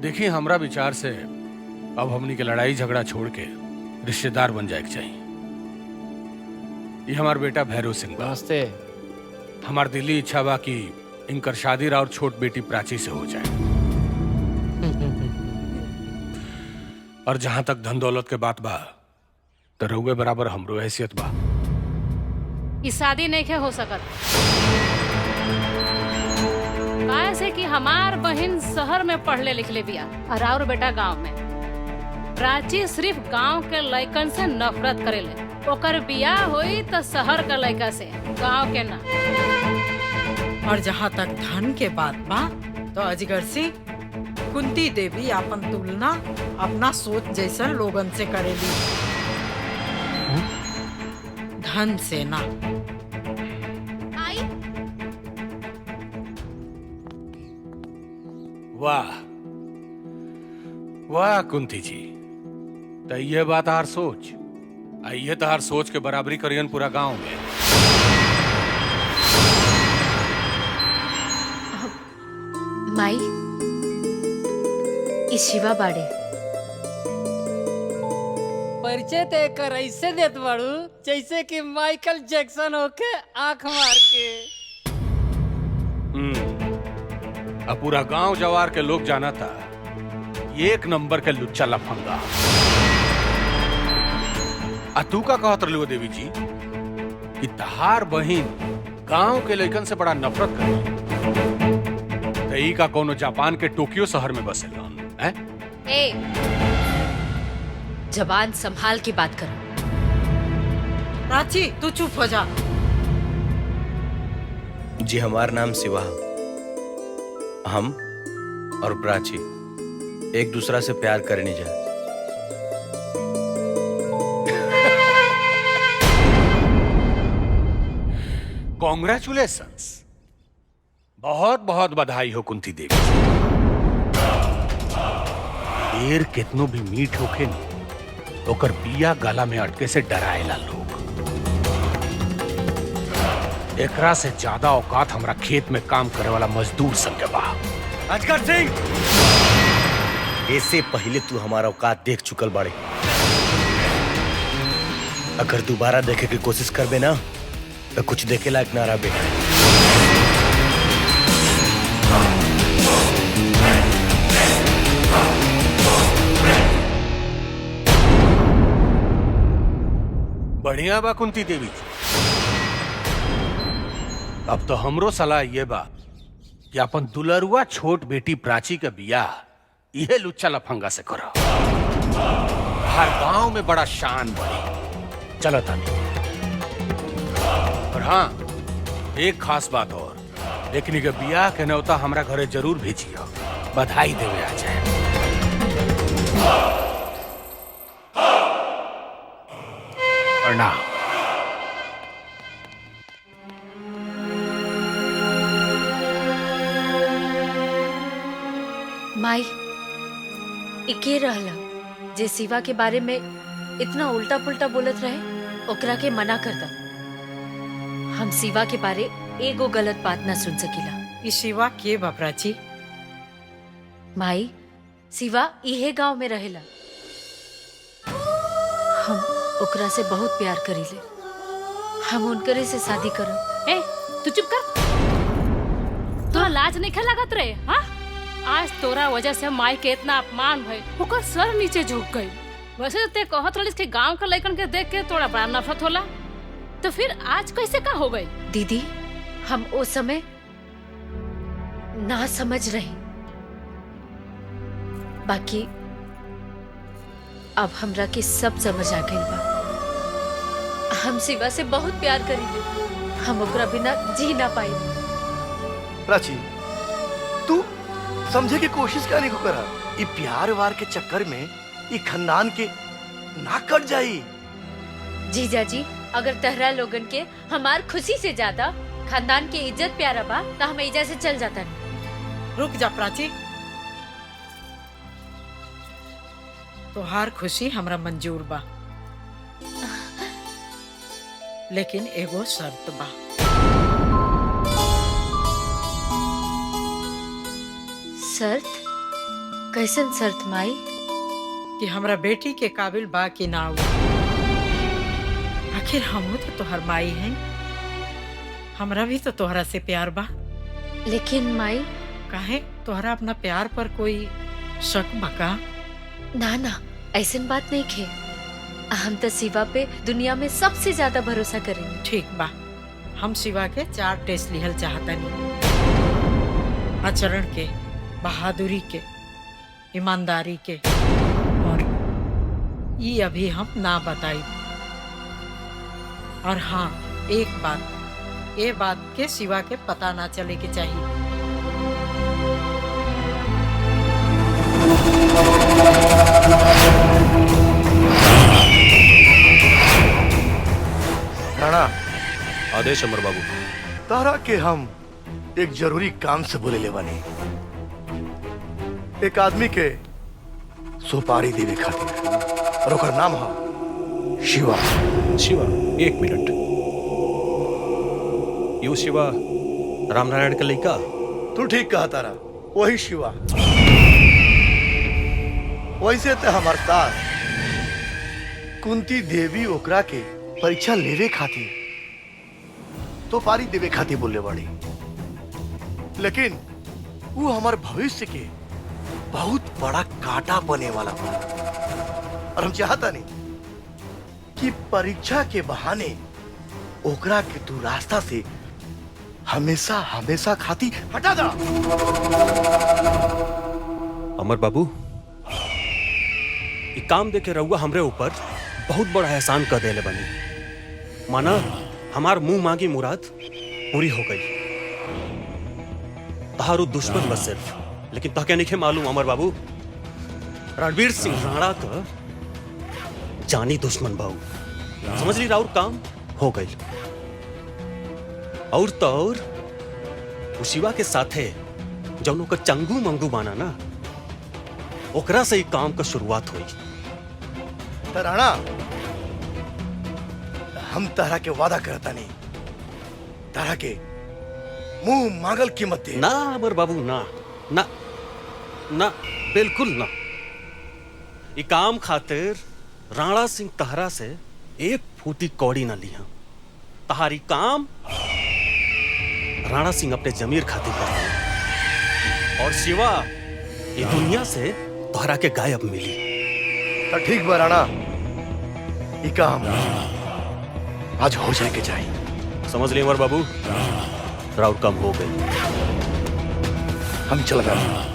देखिए, हमरा विचार से अब हमनी के लड़ाई झगड़ा छोड़ के रिश्तेदार बन जाए के चाहिए। ये हमार बेटा भैरव सिंह बा। नमस्ते। हमार दिली इच्छा बा कि इनकर शादी और छोट बेटी प्राची से हो जाए। और जहां तक धन दौलत के बात बा, तो रउए बराबर हमरो हैसियत बा। ई शादी नहीं हो सकत, ऐसे कि हमार बहन शहर में पढ़ले लिखले बिया और बेटा गांव में। प्राची सिर्फ गांव के लड़कन से नफरत करेले। ओकर बियाह होई तो शहर के लड़का से, गांव के ना। और जहाँ तक धन के बात बा, तो अजगर सिंह, कुंती देवी अपन तुलना अपना सोच जैसन लोगन से करेली, धन से ना। वाह वाह कुंती जी, तो ये बात हर सोच, ये तो हर सोच के बराबरी करियन पूरा गांव में। माई, ई शिवा बाड़े। परिचय तय कर ऐसे देत बाड़ू जैसे कि माइकल जैक्सन होके आंख मार के। अब पूरा गांव जवार के लोग जाना था, ये एक नंबर के लुच्चा लफंगा। तू का कहत रही देवी जी कि तहार बहिन गांव के लड़कन से बड़ा नफरत करी, का कोनो जापान के टोक्यो शहर में बसेलन हैं? ए, जबान संभाल के बात कर। प्राची, तू चुप हो जा। जी, हमार नाम शिवा। हम और प्राची एक दूसरा से प्यार करने जा। कॉन्ग्रेचुलेशंस, बहुत बहुत बधाई हो कुंती देवी। देर कितनो भी मीठ होके नहीं, ओकर पिया गला में अटके से डराएला लोग। एकरा से ज्यादा औकात हमरा खेत में काम करे वाला मजदूर संग बा। अजगर सिंह, इससे पहले तू हमारा औकात देख चुकल बाड़े। अगर दोबारा देखे की कोशिश करबे ना, तो कुछ देखे लायक ना रहबे। बढ़िया बा कुंती देवी, अब तो हमरो सलाह ये बा कि अपन दुलरुआ छोट बेटी प्राची के बियाह इहे लुच्चा लफंगा से करो। हर गांव में बड़ा शान बढ़ी। चलो तानी। और हाँ, एक खास बात और, लेकिन के बियाह के न्योता हमरा घरे जरूर भेजियो, बधाई देवे आ जाए। प्रणाम। माई इके रहला जे शिवा के बारे में इतना उल्टा पुल्टा बोलत रहे, ओकरा के मना कर दा। हम शिवा के बारे एगो गलत बात ना सुन सकीला। ई शिवा के बा प्राची? माई शिवा इहे गांव में रहेला। हम ओकरा से बहुत प्यार करीले। हम उनकरे से शादी करब। ए तू चुप कर। तोरा लाज नहीं लागत रे? हाँ, आज तोरा वजह से माई के इतना अपमान भइल, ओकर सर नीचे झुक गई। वैसे तो ते कहत रहिस कि गांव के लड़कन के देख के तोरा बड़ा नफरत होला, तो फिर आज कैसे का हो गई? दीदी हम ओ समय ना समझ रही, बाकी अब हमरा के सब समझ आ गई बा। हम शिवा से बहुत प्यार करीले। हम ओकरा बिना जी ना पाई। प्राची तू समझे की कोशिश क्या नहीं करा। ये प्यार वार के चक्कर में ये खानदान के ना कट जाई। जीजा जी, अगर तहरा लोगन के हमार खुशी से ज्यादा खानदान के इज्जत प्यारा बा तो हम एजा से चल जाता। रुक जा प्राची, तोहार खुशी हमरा मंजूर बा, लेकिन एगो शर्त बा। शर्त? कैसन शर्त माई? कि हमरा बेटी के काबिल बा कि ना हो। आखिर हम तो तोहर माई हैं, हमरा भी तो तोहरा से प्यार बा। लेकिन माई काहे तोहरा अपना प्यार पर कोई शक बा का? ना ना, ऐसन बात नहीं खे। हम तो शिवा पे दुनिया में सबसे ज्यादा भरोसा करेंगे। ठीक बा, हम शिवा के 4 टेस्ट लिहल चाहतनी। आचरण के, बहादुरी के, ईमानदारी के, और ये अभी हम ना बताई। और हाँ, एक बात, ये बात के शिवा के पता ना चले के चाहिए। राणा, आदेश अमर बाबू। तारा के हम एक जरूरी काम से बोले ले बानी। एक आदमी के सुपारी देवे खातिर, और ओकर नाम है शिवा। शिवा? एक मिनट। यू शिवा रामनारायण का लड़का? तू ठीक कहा तारा, वही शिवा। वैसे तो हमार सास कुंती देवी ओकरा के परीक्षा लेवे खातिर तो पारी देवे खातिर बोले बाड़ी, लेकिन वो हमार भविष्य के बहुत बड़ा कांटा बने वाला बा। और हम चाहता नहीं कि परीक्षा के बहाने ओकरा के तू रास्ता से हमेशा हमेशा खाती हटा दा। अमर बाबू, ये काम देके रहुआ हमरे ऊपर बहुत बड़ा एहसान कर देले बनी। माना हमार मुंह मांगी मुराद पूरी हो गई। तहारू दुश्मन बस सिर्फ, लेकिन तह क्या नहीं मालूम अमर बाबू, रणवीर सिंह राणा का जानी दुश्मन बाबू। समझ ली, राउर काम हो गई। और तो और शिवा के साथे जौनों का चंगू मंगू बाना ना, ओकरा से ही काम का शुरुआत हुई। तो राणा, हम तारा के वादा करता नहीं, तारा के मुंह मांगल कीमत दे। ना अमर बाबू, ना ना ना, बिल्कुल ना। ये काम खातिर राणा सिंह तहरा से एक फूटी कौड़ी ना लिया। तहारी काम राणा सिंह अपने जमीर खातिर करता है। और शिवा ये दुनिया से तोहरा के गायब मिली। तो ठीक बा राणा, ये काम आज हो जाए के चाहिए। समझ लिए अमर बाबू, राउर कम हो गई। हम चल रहे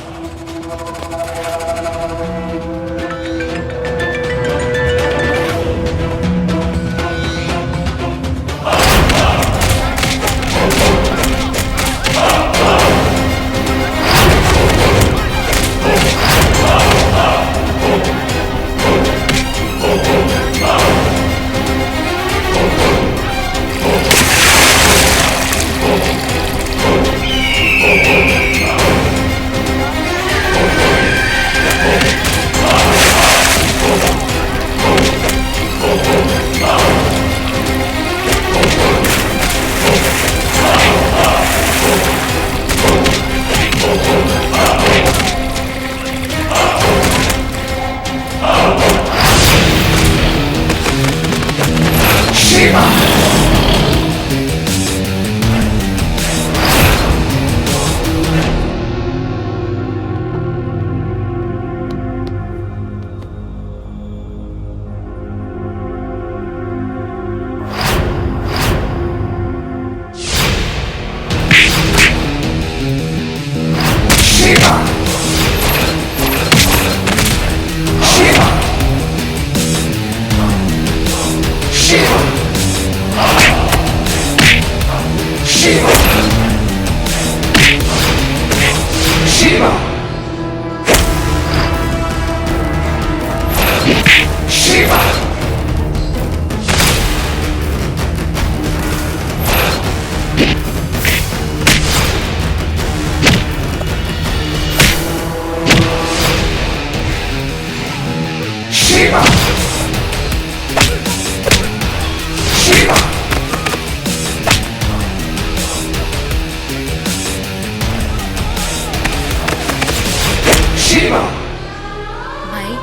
माई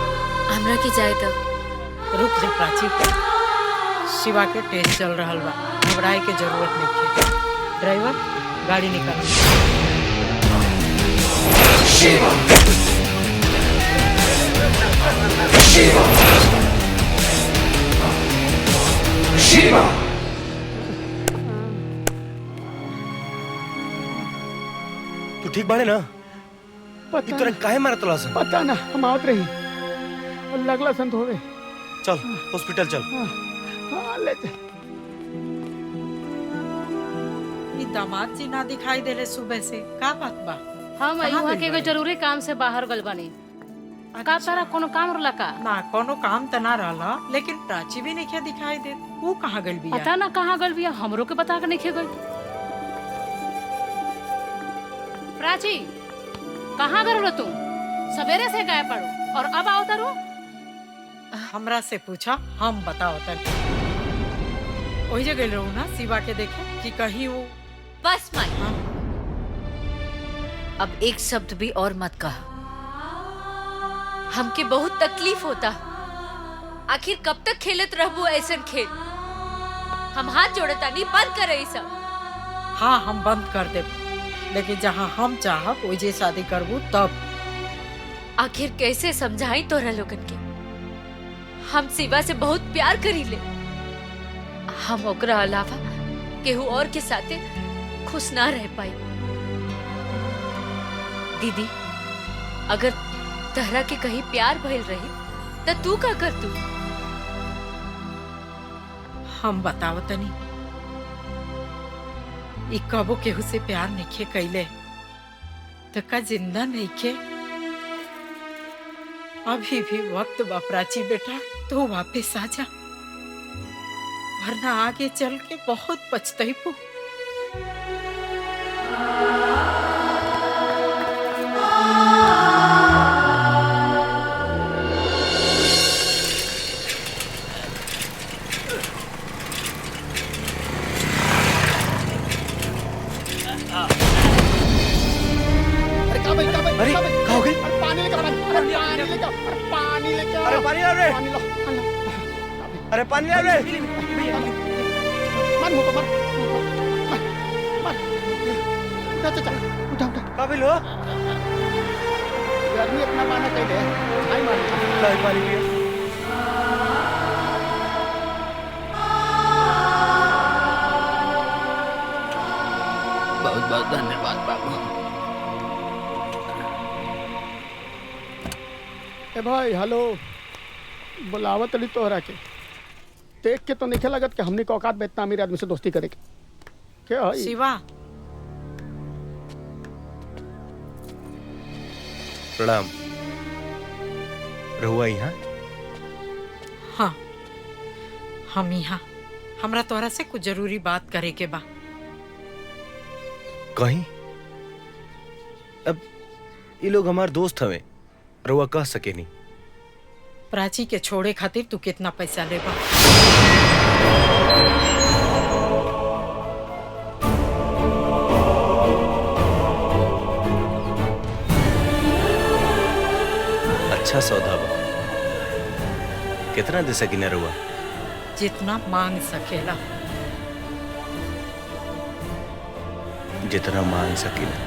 हमरा की जाए तब। रुक जा प्राची, शिवा के टेस्ट चल रहा बा, घबराए के जरूरत नहीं है। ड्राइवर गाड़ी निकाल। शिवा शिवा शिवा तू ठीक बाड़े ना? पता तोरा काहे मारत रहा सन? पता ना, हम आवत रही और लगला संत होवे। चल हॉस्पिटल चल। हाँ, ले जा। ई दामाद जी ना दिखाई देले सुबह से, का बात बा? हम कहाँ यहाँ गइल के एगो बानी? जरूरी काम से बाहर गल बानी। का तारा कोनो काम रहला का? ना कोनो काम त ना रहला, लेकिन प्राची भी नहीं दिखाई दे। वो कहाँ गइल बिया? पता ना कहाँ गल बिया, हमरो के बता के नहीं गई। प्राची कहाँ गल रह तू? सवेरे से गायब पड़ो और अब आओ तारू? हमरा से पूछा, हम बताओ तनी। वही जगह गइल रहू ना शिवा के देखे कि कहीं वो। बस माई, अब एक शब्द भी और मत कहा। हमके बहुत तकलीफ होता। आखिर कब तक खेलत रहबू ऐसन खेल? हम हाथ जोड़ता नहीं, बंद करे ई सब। हाँ हम बंद कर दे, लेकिन जहाँ हम चाहब वही शादी करबू तब। आखिर कैसे समझाई तोरा लोगन के? हम शिवा से बहुत प्यार करी ले। हम ओकरा अलावा केहू और के साथे खुश ना रह पाई। दीदी, अगर तहरा के कहीं प्यार भइल रही त तू का कर तू? हम बताओ तनी, ई कबो केहू से प्यार नहीं कैले तो का जिंदा नहीं के? अभी भी वक्त बा प्राची बेटा, तो वापस आ जा, वरना आगे चल के बहुत पछताइबू। अरे क्या हो गई? पानी लेकर, पानी लेकर, पानी लेकर। अरे पानी ला रे। पानी लो। अरे पानी ला रे। मत मुंह पर मत। उठा उठा उठा उठा। काबिल हो? गर्मी अपना माना कह दे। आई मार। लाई पानी पिए। बहुत बहुत धन्यवाद बाबू। ए भाई हेलो, बुलावत अली तोहरा के देख के तो नहीं लगत कि हमने के औकात में इतना अमीर आदमी से दोस्ती करे के। क्या है शिवा, प्रणाम। रहुआ यहाँ? हाँ, हम यहाँ हमरा तोहरा से कुछ जरूरी बात करे के बा। कहीं अब ये लोग हमार दोस्त हवे, रहुआ कह सके नहीं। प्राची के छोड़े खातिर तू कितना पैसा लेबा? अच्छा सौदा बा, कितना दे सकी ना रहुआ? जितना मांग सकेला। जितना मांग सकी ना,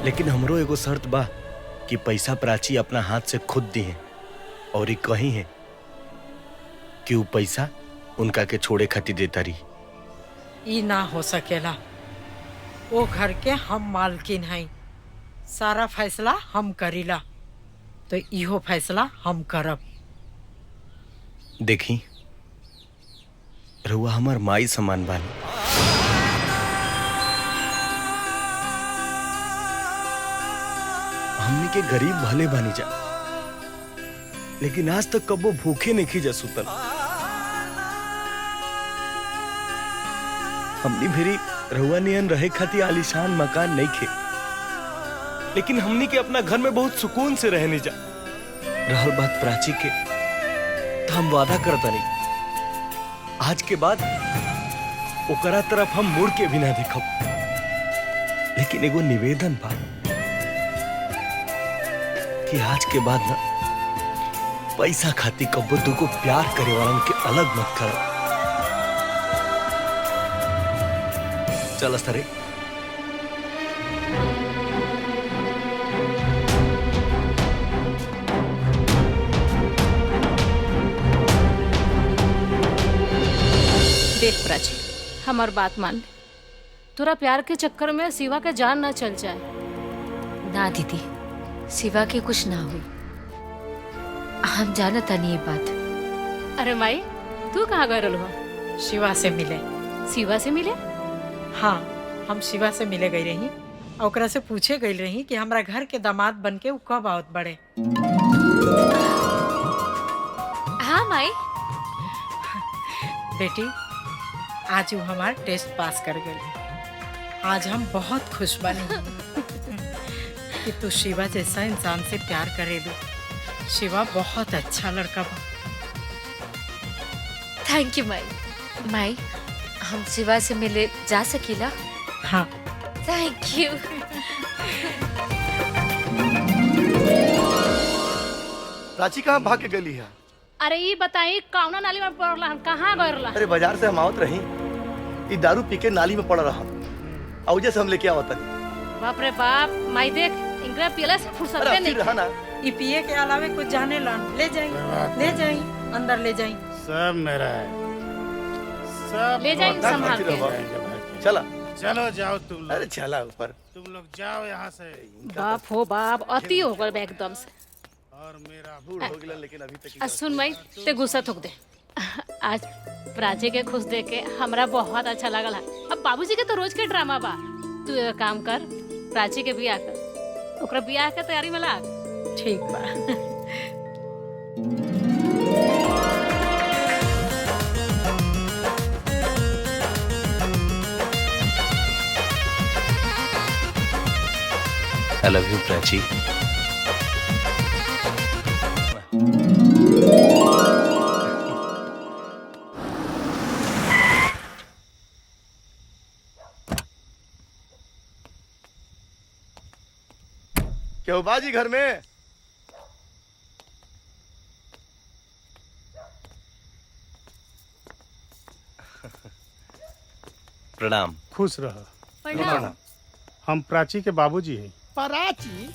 लेकिन हमरो एगो शर्त बा कि पैसा प्राची अपना हाथ से खुद दी है, और ये कही है कि वो पैसा उनका के छोड़े खातिर देता रही। ई ना हो सकेला। वो घर के हम मालकिन हैं, सारा फैसला हम करीला, तो इहो फैसला हम करब। देखी रहुआ हमार माई समान बानी, हमनी के गरीब भले बानी जा, लेकिन आज तक कबो भूखे नहीं जा सुतल। हमनी भेरी रहुआ नियन रहे खातिर आलीशान मकान नहीं खे, लेकिन हमनी के अपना घर में बहुत सुकून से रहने जा। रहल बात प्राची के, तो हम वादा करता नहीं, आज के बाद ओकरा तरफ हम मुड़ के भी ना देखब। लेकिन एगो निवेदन बा कि आज के बाद ना पैसा खाती कब्बो दुगो प्यार करे वालन के अलग मत करो। चल सरे। देख प्राची, हमार बात मान ले। तोरा प्यार के चक्कर में शिवा के जान ना चल जाए। ना दीदी, शिवा के कुछ ना हुई, हम जानता नहीं ये बात। अरे माई, तू कहाँ गए रहो? शिवा से मिले। शिवा से मिले? हाँ, हम शिवा से मिले गई रही और ओकरा से पूछे गई रही कि हमरा घर के दामाद बन के उ कब आवत बड़े। हाँ माई। बेटी, आज वो हमार टेस्ट पास कर गई। आज हम बहुत खुश बने कि तू शिवा जैसा इंसान से प्यार करेलू। शिवा बहुत अच्छा लड़का बा। थैंक यू माई। माई, हम शिवा से मिले जा सकीला? हाँ। Thank you. प्राची कहाँ भाग के गली है? अरे ये बताई कौना नाली में पड़ला हम? कहाँ गए रहा? अरे बाजार से हम आवत रही, ई दारू पी के नाली में पड़ रहा, और जैसे हम लेके आवत नहीं। बाप रे बाप, माई देख, इनका पियला से फुर्सत नहीं। रहा ना, ये पिए के अलावे कुछ जाने ला। ले जाई, ले जाई, अंदर ले जाई। सब मेरा है, सब ले जाई संभाल के। चला। चलो जाओ तुम लोग। अरे चला ऊपर। तुम लोग जाओ यहाँ से। बाप हो बाप, अति हो गए एकदम से। और मेरा बूढ़ हो गया, लेकिन अभी तक सुन माई, ते गुस्सा थूक दे। आज प्राची के खुश देख के हमरा बहुत अच्छा लगल है। अब बाबूजी के तो रोज के ड्रामा बा। तू एक काम कर, प्राची के बियाह कर, ओकरा बियाह के तैयारी में लाग। ठीक बा। I love you, Prachi. क्यों बाजी घर में? प्रणाम। खुश रह। प्रणाम। हम प्राची के बाबूजी हैं। प्राची,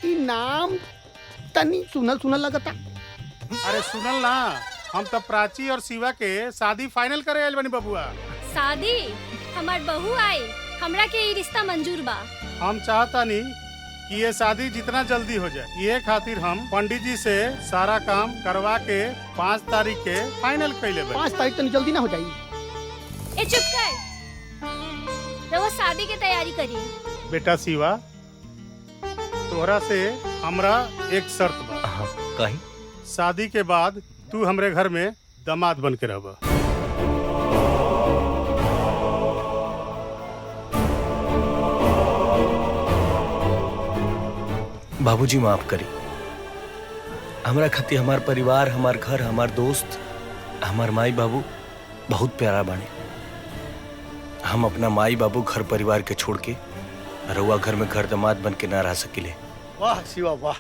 ई नाम तनी सुनल सुनल लगता। अरे सुनल ना, हम तो प्राची और शिवा के शादी फाइनल करे आइल बनी बबुआ। शादी? हमार बहू आई, हमरा के ये रिश्ता मंजूर बा। हम चाहता नहीं कि ये शादी जितना जल्दी हो जाए, ये खातिर हम पंडित जी से सारा काम करवा के 5 तारीख के फाइनल कर लेबे। 5 तारीख तो जल्दी ना हो जाई। ए चुप कर, रउआ शादी की तैयारी करी। बेटा शिवा, तोहरा से हमरा एक शर्त बा। कहीं शादी के बाद तू हमरे घर में दामाद बन के रहबा। बाबूजी माफ करी, हमरा खातिर हमार परिवार, हमार घर, हमार दोस्त, हमार माई बाबू बहुत प्यारा बाने। हम अपना माई बाबू घर परिवार के छोड़ के रउआ घर में घर दामाद बन के ना रह सकिले। वाह शिवा वाह,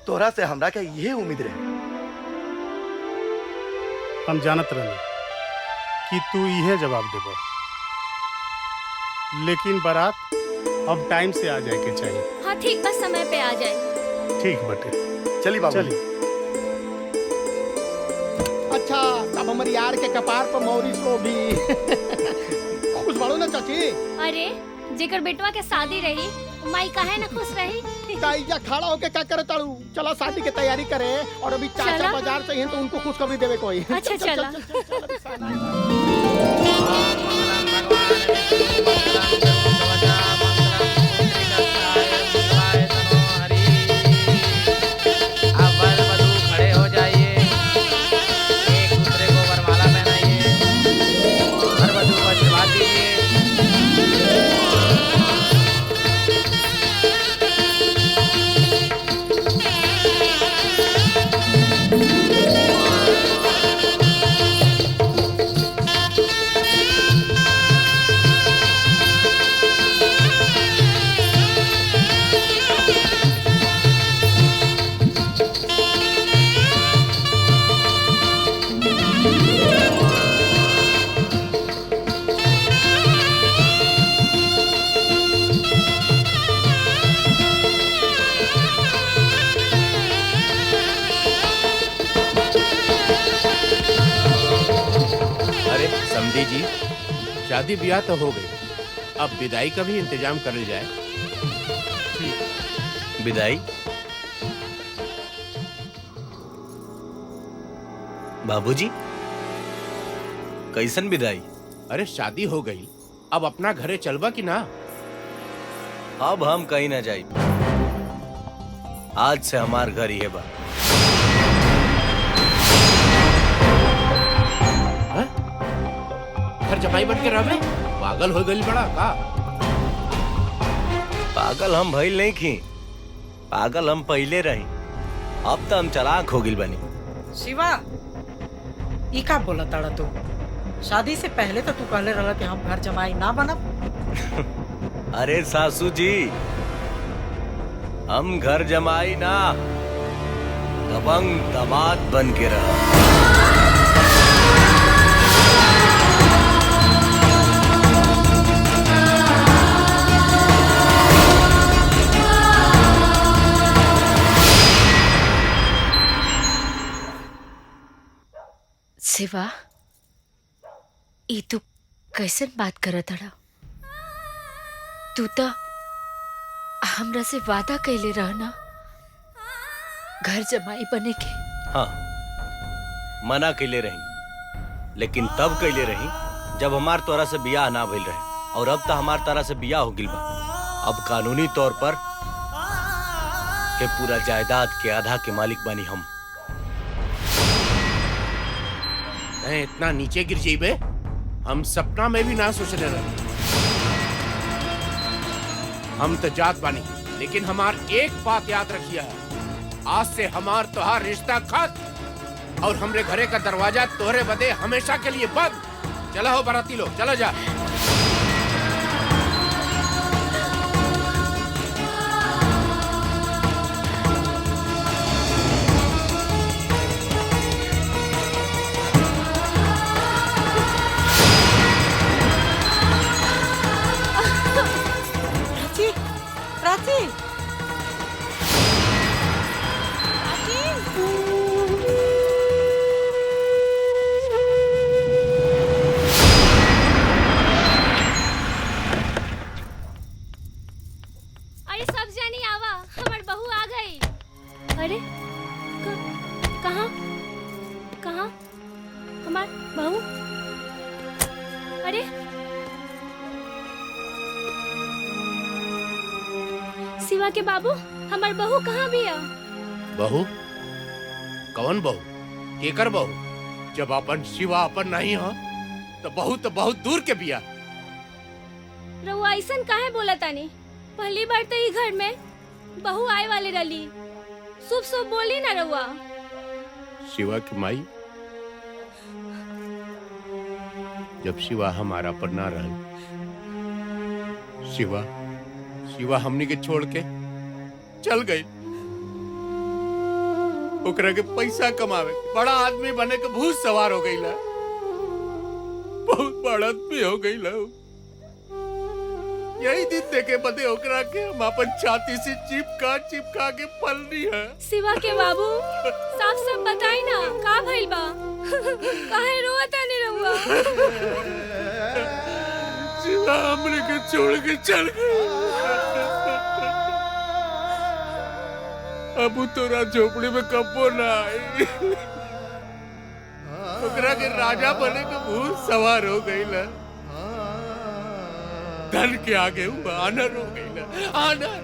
तोरा से हमरा के ये उम्मीद रहे। हम जानत रहनी कि तू इहे जवाब देबो, लेकिन बारात अब टाइम से आ जाए के चाहिए। हाँ ठीक, बस समय पे आ जाए। ठीक बटे, चली बाबू। चली। अच्छा, तब हमारी यार के कपार पर मौरी सो भी खुश बाड़ो ना चाची। अरे जेकर बेटवा के शादी रही, माई काहे ना खुश रही। ताईजा खड़ा होके क्या करे ताड़ू? चला शादी की तैयारी करे, और अभी चाचा चला। बाजार से हैं तो उनको खुशखबरी देवे कोई। अच्छा चला। खड़े हो जाइए, एक दूसरे को वरमाला पहनाइए, हर वधू को आशीर्वाद दीजिए। अरे समधी जी, शादी ब्याह तो हो गई, अब विदाई का भी इंतजाम कर जाए। विदाई? बाबूजी, कैसन विदाई? अरे शादी हो गई, अब अपना घरे चलबा कि ना? अब हम कहीं ना जाई, आज से हमार घर ही है बा। घर जमाई बन के रहबे? पागल हो गई बड़ा का? पागल हम भइल नहीं खी, पागल हम पहले रही, अब तो हम चालाक हो गिल बनी। शिवा, ई का बोला ताड़ा तू? शादी से पहले तो तू कहले रहला कि हम घर जमाई ना बनब। अरे सासू जी, हम घर जमाई ना, दबंग दामाद बन के रहा। शिवा, ई तू कैसन बात करत हड़ा? तू तो हमरा से वादा कैले रहना घर जमाई बने के। हाँ, मना कैले रही, लेकिन तब कैले रही जब हमार तोरा से बियाह ना भइल रहे, और अब तो हमार तारा से बियाह हो गिल बा। अब कानूनी तौर पर के पूरा जायदाद के आधा के मालिक बानी हम। इतना नीचे गिर जाइबे, हम सपना में भी ना सोचने रहे। हम तो जात बानी, लेकिन हमार एक बात याद रखिया है, आज से हमार तोहार रिश्ता खत्म, और हमरे घरे का दरवाजा तोहरे बदे हमेशा के लिए बंद। चला हो बाराती लोग, चलो जा। प्राची, शिवा के बाबू हमार बहू कहाँ बिया? बहू? कौन बहू? केकर बहू? जब अपन शिवा अपन नहीं हो तो बहुत दूर के बिया। रउआ ऐसन काहे बोला तानी? पहली बार तो ई घर में बहू आए वाले रली। शुभ शुभ बोली ना रउआ। शिवा की माई जब शिवा हमारा पर ना रह, शिवा हमनी के छोड़ के चल गई। ओकरा के पैसा कमावे, बड़ा आदमी बने के भूत सवार हो गई ला, बहुत बड़ा आदमी हो गई ला। यही दिन देखे बदे ओकरा के हम अपन छाती से चिपका के पलनी है। शिवा के बाबू साफ साफ बताई ना का भइल बा? काहे रोता नहीं रहुआ? शिवा हमने के छोड़ के चल गई। अब तोरा झोपड़ी में कब्बो ना आई। ओकरा के राजा बने के भूत सवार हो गई ला। धन के आगे हुआ आनर हो गई ना, आनर।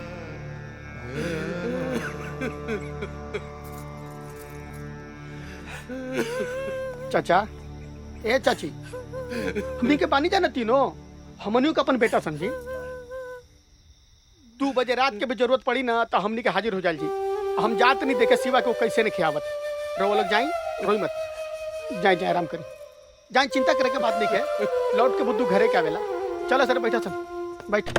चाचा, ए चाची, हमनी के पानी जाना तीनों, हमनियों का अपन बेटा समझी। 2 बजे रात के भी जरूरत पड़ी ना तो हमनी के हाजिर हो जाल जी। हम जात नहीं देखे शिवा को कैसे नहीं खियावत। रो लोग जाई, रोई मत, जाए आराम करी, जाए चिंता करे के बात नहीं के। लौट के बुद्धू घरे के आवेला। चलो सर बैठा सर, बैठ।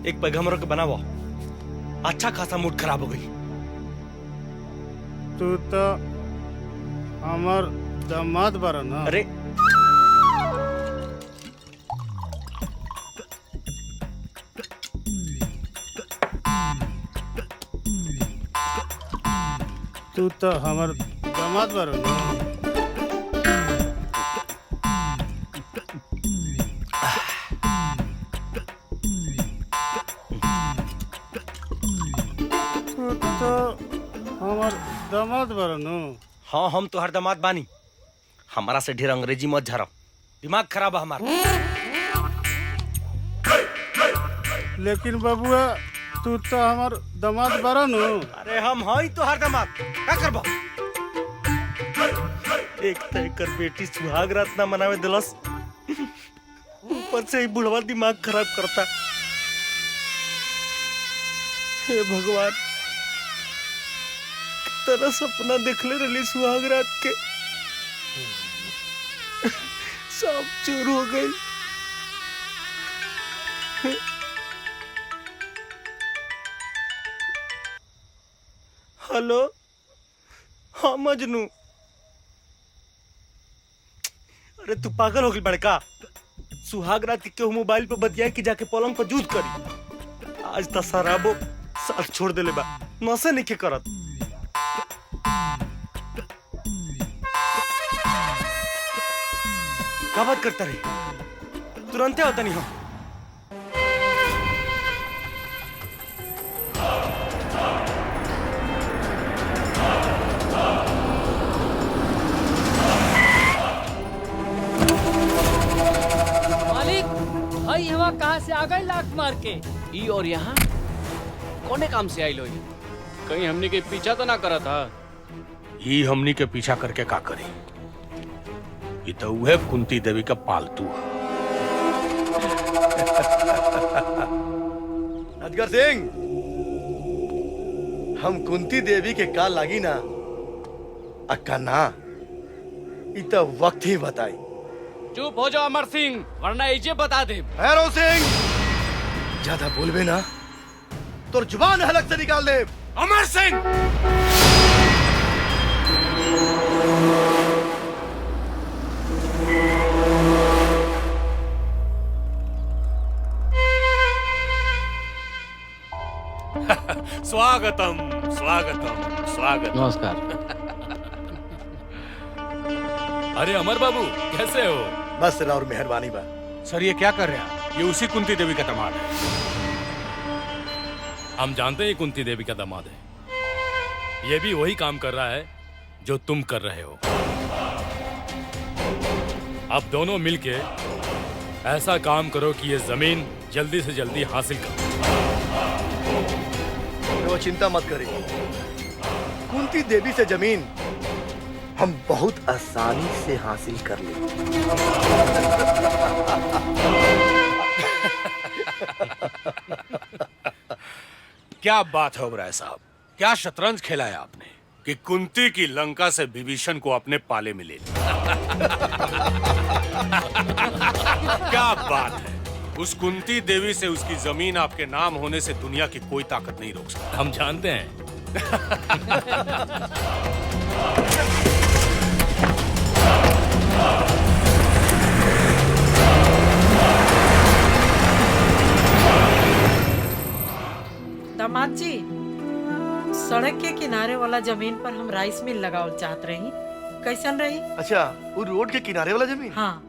एक पैगंबरों के बनावा, अच्छा खासा मूड खराब हो गई। तू तो हमार दामाद बारा ना। अरे तू तो हमार दामाद बारा ना। तू तो हमार दामाद बारा ना। हाँ, हम तो हर दामाद बानी। हमारा से ढेर अंग्रेजी मत झरा, दिमाग खराब है हमारा। लेकिन बबुआ तू तो हमार दामाद बारा नु। अरे हम हई तो हर दामाद, का करबो? एक तो एकर बेटी सुहाग रात ना मनावे दिलस, ऊपर से ही बुढ़वा दिमाग खराब करता। हे भगवान, तेरा सपना देखले रही सुहाग रात के, सब चूर हो गई। हेलो, हाँ मजनू। अरे तू पागल हो गई बड़का? सुहाग रात के केहू मोबाइल पे बतिया कि जाके पलंग पर जूझ करी। आज तो शराबो साथ छोड़ देले बा, नशे नहीं के करत। क्या बात करता रही? तुरंत होता नहीं हो। मालिक, भाई हवा कहाँ से आ गए लात मार के? ई और यहाँ कौने काम से आइल होई? कहीं हमने के पीछा तो ना करा था? ही हमनी के पीछा करके का करी? ये तो वह कुंती देवी का पालतू है। अजगर सिंह, हम कुंती देवी के का लागी ना अक्का ना, इ तो वक्त ही बताई। चुप हो जाओ अमर सिंह, वरना इजे बता दे। भैरव सिंह, ज्यादा बोलबे ना तो जुबान हलक से निकाल दे। अमर सिंह, स्वागतम स्वागतम स्वागत। नमस्कार। अरे अमर बाबू, कैसे हो? बस और मेहरबानी बा। सर ये क्या कर रहे हैं? ये उसी कुंती देवी का दामाद है। हम जानते हैं कुंती देवी का दामाद है। ये भी वही काम कर रहा है जो तुम कर रहे हो। अब दोनों मिलके ऐसा काम करो कि ये जमीन जल्दी से जल्दी हासिल करो। वो चिंता मत करिए, कुंती देवी से जमीन हम बहुत आसानी से हासिल कर लेंगे। क्या बात है ओबराय साहब, क्या शतरंज खेला है आपने कि कुंती की लंका से विभीषण को अपने पाले में ले लिया। क्या बात है, उस कुंती देवी से उसकी जमीन आपके नाम होने से दुनिया की कोई ताकत नहीं रोक सकती। हम जानते हैं। दामाद जी, सड़क के किनारे वाला जमीन पर हम राइस मिल लगावल चाहत रही, कैसन रही? अच्छा, वो रोड के किनारे वाला जमीन? हाँ।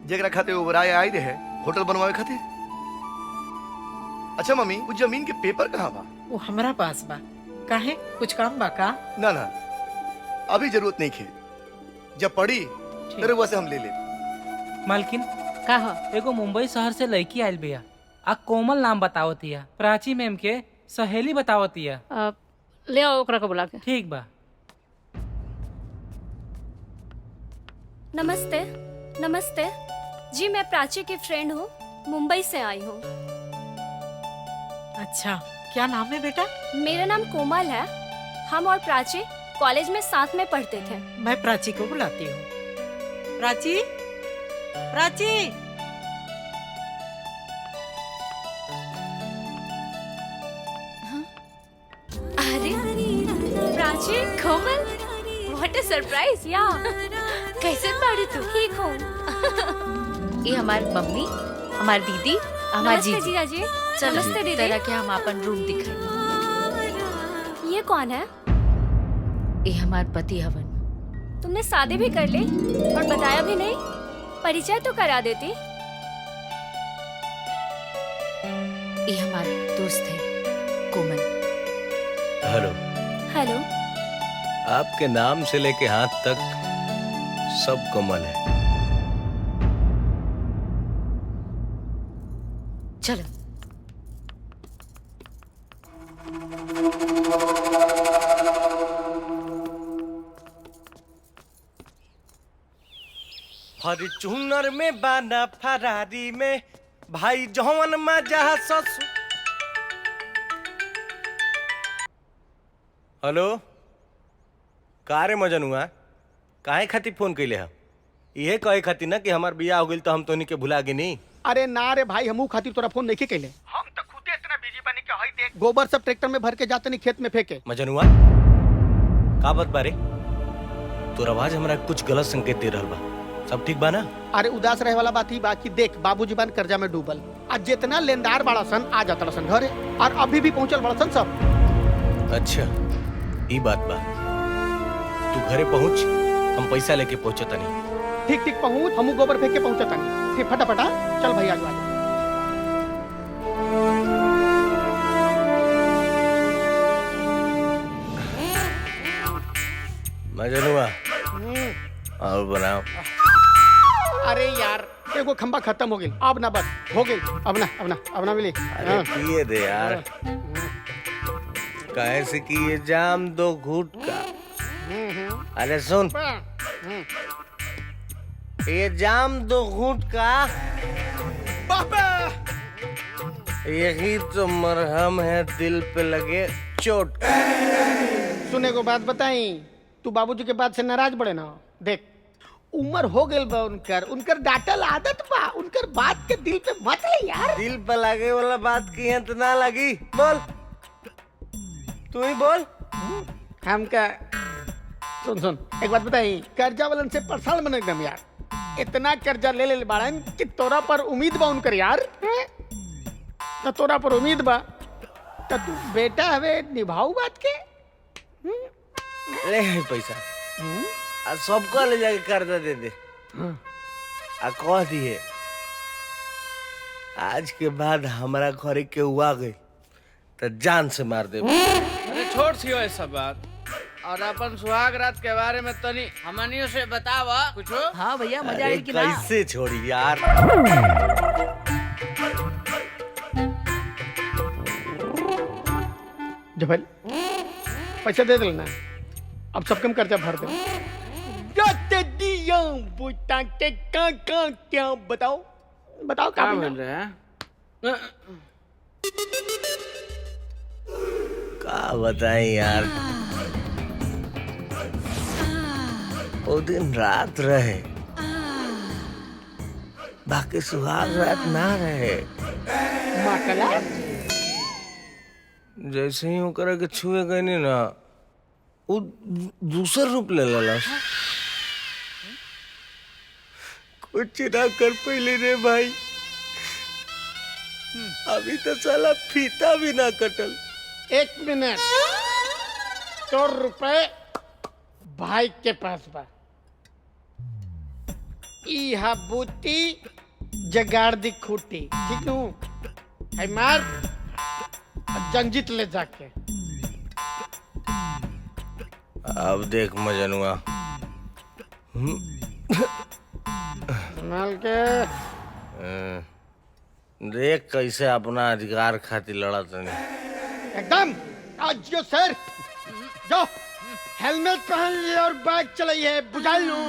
जेकरा खाते ओबराय आई रहे होटल बनवावे खातिर। अच्छा मम्मी, वो जमीन के पेपर कहाँ बा? वो हमरा पास बा। काहे, कुछ काम बा का? ना ना, अभी जरूरत नहीं खे, जब पड़ी तेरे वैसे हम ले ले। मालकिन का हो? एगो मुंबई शहर से लड़की आयल बिया, आ कोमल नाम बतावतिया, प्राची मैम के सहेली बतावतिया। ले आओ ओकरा को बुला के। ठीक बा। नमस्ते। नमस्ते जी, मैं प्राची की फ्रेंड हूँ, मुंबई से आई हूँ। अच्छा, क्या नाम है बेटा? मेरा नाम कोमल है। हम और प्राची कॉलेज में साथ में पढ़ते थे। मैं प्राची को बुलाती हूँ। प्राची, प्राची। अरे प्राची, कोमल, व्हाट अ सरप्राइज। या कैसे बाड़ी तू? ठीक हूँ। ये हमारी मम्मी, हमारी दीदी, हमारी नमस्ते जीजा जी। चलो नमस्ते दीदी। तरह के हम अपन रूम दिखाए। ये कौन है? ये हमारे पति हवन। तुमने शादी भी कर ली और बताया भी नहीं, परिचय तो करा देती। ये हमारे दोस्त है कोमल। हेलो। हेलो। आपके नाम से लेके हाथ तक सब कोमल है। चलो। फॉर्च्यूनर में बाना फरारी में भाई जौन मजा ससु। हेलो, का रे मजनुआ, काहे खातिर फोन कैले है? ये कहे खातिर ना कि हमार बियाह हो गइल तो हम तोनी के भुला गे नहीं। अरे ना रे भाई, हमू खातिर तोरा फोन नहीं कैले। हम तो खुदे इतना बिजी बनी के हई देख गोबर सब ट्रैक्टर में भर के जाते नहीं खेत में फेंके। मजनुआ, का बात बारे? तोर आवाज हमरा कुछ गलत संकेत दे रहल बा। सब ठीक बा ना? अरे उदास रहे वाला बात ही बाकी देख, बाबूजी बन कर्जा में डूबल, आज जितना लेनदार बड़ा सन आ जाता सन घरे, और अभी भी पहुंचल बड़ा सन सब। अच्छा, ई बात बा। तू घरे पहुंच, हम पैसा लेके पहुंचता नहीं। ठीक ठीक पहुंच, हमू गोबर फेंक के पहुंचता नहीं। फिर फटाफटा चल भैया आज बात। मजनुआ, और बनाओ। अरे यार, एगो खंबा खत्म हो गई, अब ना बस हो गई, अब ना मिली। अरे पिए दे यार, कैसे कि ये जाम दो घूट का। अरे सुन, ये जाम दो घूट का, यही तो मरहम है दिल पे लगे चोट। सुने को बात बताई, तू बाबूजी के बात से नाराज पड़े ना। देख, उम्र हो गई बा उनकर डांटल आदत बा, उनकर बात के दिल पे मत ले यार। दिल पे लगे वाला बात की है तो ना लगी। बोल, तू ही बोल। हम का सुन एक बात बताई, कर्जा वालन से परेशान बन एकदम यार। इतना कर्जा ले ले बाड़न कि तोरा पर उम्मीद बा उनकर यार। तो तोरा पर उम्मीद बा तो तू बेटा हवे, निभाऊ बात के। ले पैसा, आ सबको ले जाके कर्जा दे दे। आ कह दिए, आज के बाद हमारा घरे के हुआ गई तो जान से मार दे। अरे छोड़ छियो ऐसा बात, और अपन सुहाग रात के बारे में तनी हमनियों से बतावा कुछ। हाँ भैया मजा अरे आई कि ना। कैसे छोड़ी यार। जबल पैसा दे देना, अब सब कम कर्जा भर दे। क्या बताओ बताओ क्या बन रहा है? का बताएं यार, वो दिन रात रहे, बाकी सुहाग रात ना रहे। जैसे ही ओकरा के छुए गए नी ना, वो दूसर रूप ले ललस। कुछ ना कर पहले रे भाई, अभी तो साला फीता भी ना कटल। 1 मिनट, 100 रुपए भाई के पास बा। इहा बूटी जगाड़ दी खूटी, ठीक नू? है मार जंजीत ले जाके। अब देख मजनुआ, संभाल के देख कैसे अपना अधिकार खातिर लड़त नहीं। एकदम आज जो सर जो हेलमेट पहन लिए और बाइक चलाइए, बुझा लूं।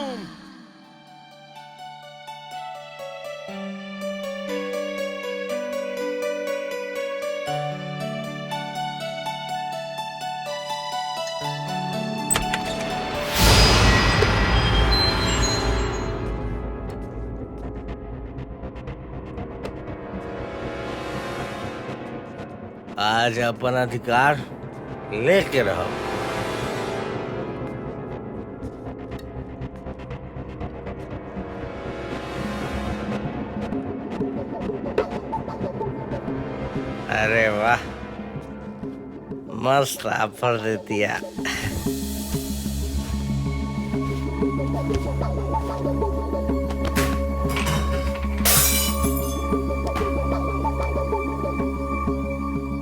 आज अपन अधिकार लेके रहो। अरे वाह, मस्त ऑफर दे दिया।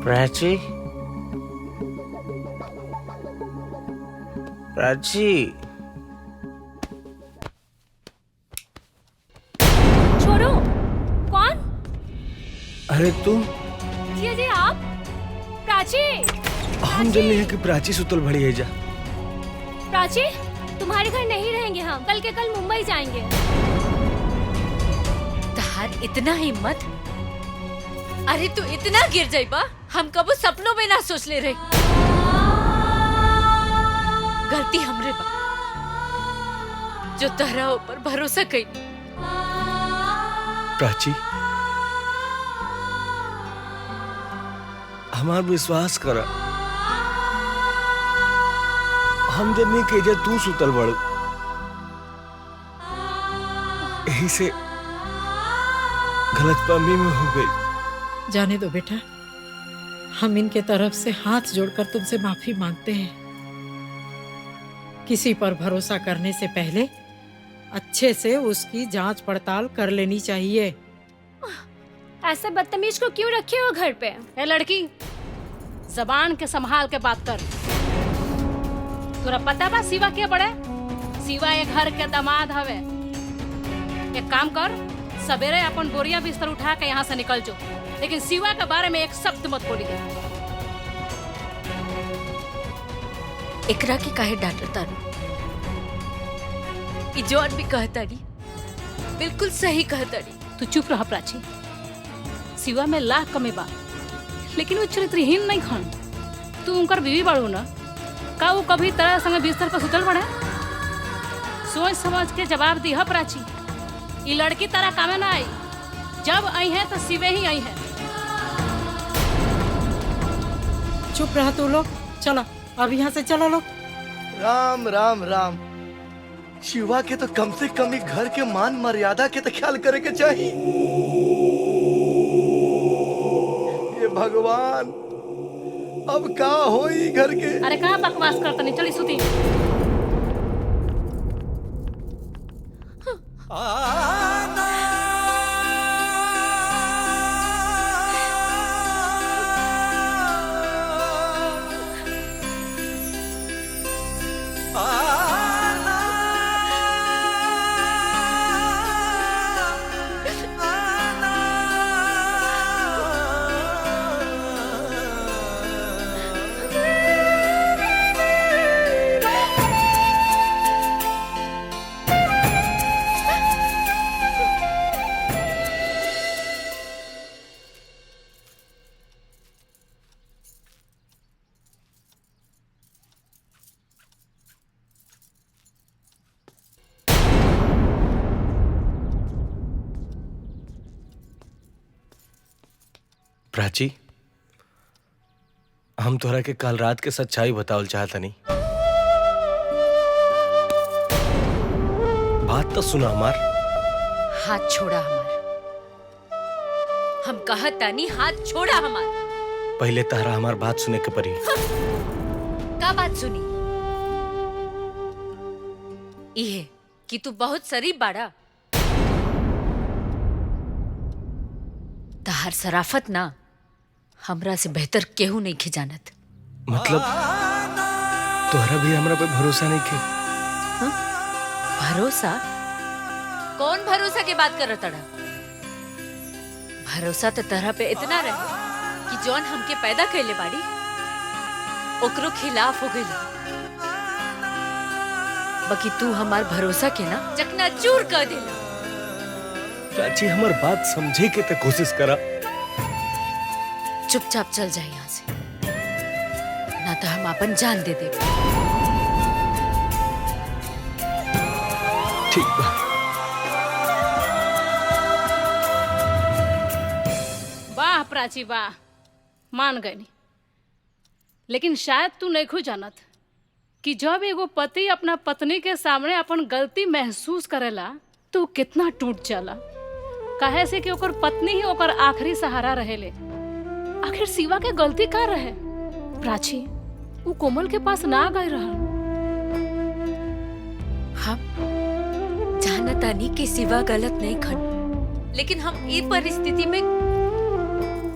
प्राची, प्राची, छोड़ो। कौन? अरे तू? जी जी आप? प्राची। हम जल्दी है कि प्राची सुतल भड़ी है जा। प्राची, तुम्हारे घर नहीं रहेंगे हम, कल के कल मुंबई जाएंगे। तहार इतना हिम्मत? अरे तू इतना गिर जाइबा, हम कबो सपनों में ना सोच ले रहे। गलती हमरे बा, जो तहरा ऊपर भरोसा कई। प्राची, हमार विश्वास कर, हम जब नहीं कहे तू सुतल बड़, यही से गलतफहमी में हो गई। जाने दो बेटा, हम इनके तरफ से हाथ जोड़कर तुमसे माफी मांगते हैं। किसी पर भरोसा करने से पहले अच्छे से उसकी जांच पड़ताल कर लेनी चाहिए। ऐसे बदतमीज को क्यों रखे हो घर पे? ए लड़की, जबान के संभाल के बात कर। तोरा पता बा शिवा के बड़े? शिवा ये घर के दामाद हवे। एक काम कर, सवेरे अपन बोरिया बिस्तर उठा के यहाँ से निकल जो, लेकिन शिवा के बारे में एक शब्द मत बोलिए। एकरा की काहे डांटता रू? ई जौन भी कहता री, बिल्कुल सही कहता री। तू चुप रह प्राची। शिवा में लाख कमी बा, लेकिन वो चरित्रहीन नहीं खन। तू उनकर बीवी बाड़ू ना, का वो कभी तरह संग बिस्तर पर सुतल पड़े? सोच समझ के जवाब दी है प्राची। ये लड़की तरह कामे ना आई, जब आई है तो शिवे ही आई है। चुप रहा तू लोग, चलो अब यहाँ से चलो लोग। राम राम राम। शिवा के तो कम से कम ही घर के मान मर्यादा के तो ख्याल करे के चाहिए। ये भगवान, अब का होई घर के? अरे कहाँ बकवास करता नहीं, चली सुती। प्राची, हम तोहरा के कल रात के सच्चाई बतावल चाहता नहीं। बात तो सुना हमार। हाथ छोड़ा हमार। हम कहत तानी हाथ छोड़ा हमार। पहले तहरा हमार बात सुने के पड़ी। का बात सुनी? इहे कि तू बहुत शरीफ बाड़ा। तहार सराफत ना हमरा से बेहतर केहू नहीं खिजानत। मतलब तोहरा भी हमरा पे भरोसा नहीं के? भरोसा? कौन भरोसा की बात कर तड़ा? भरोसा तो तरह पे इतना रहे कि जौन हमके पैदा कैले बाड़ी ओकरो खिलाफ हो गई। बाकी तू हमार भरोसा के ना चकनाचूर कर देला। प्राची, हमार बात समझे के ते कोशिश करा। चुपचाप चल जाए यहाँ से, ना तो हम अपन जान दे देंगे। ठीक बा। वाह प्राची वाह, मान गई। लेकिन शायद तू नहीं खो जानत कि जब एगो पति अपना पत्नी के सामने अपन गलती महसूस करेला तो कितना टूट जाला। काहे से कि ओकर पत्नी ही ओकर आखिरी सहारा रहेले। आखिर शिवा के गलती का रहे? प्राची, वो कोमल के पास ना गए रहा। हम जानता नहीं कि शिवा गलत नहीं खन, लेकिन हम ये परिस्थिति में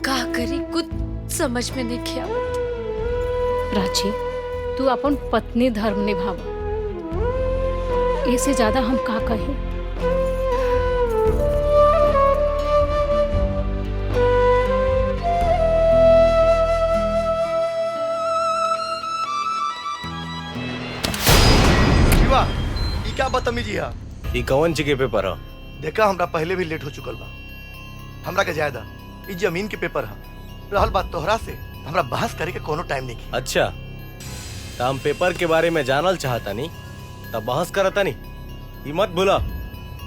का करी कुछ समझ में नहीं किया। प्राची, तू अपन पत्नी धर्म निभावा। इससे ज्यादा हम का कहें? शिवा, ई क्या बदतमीजी है? ई कौन जगह पे पड़ा? देखा, हमरा पहले भी लेट हो चुकल बा। हमरा के ज्यादा ई जमीन के पेपर है। रहल बात तोहरा से, हमरा बहस करे के कोनो टाइम नहीं। अच्छा, तो हम पेपर के बारे में जानल चाहता नहीं तब बहस करता नहीं। ये मत भूला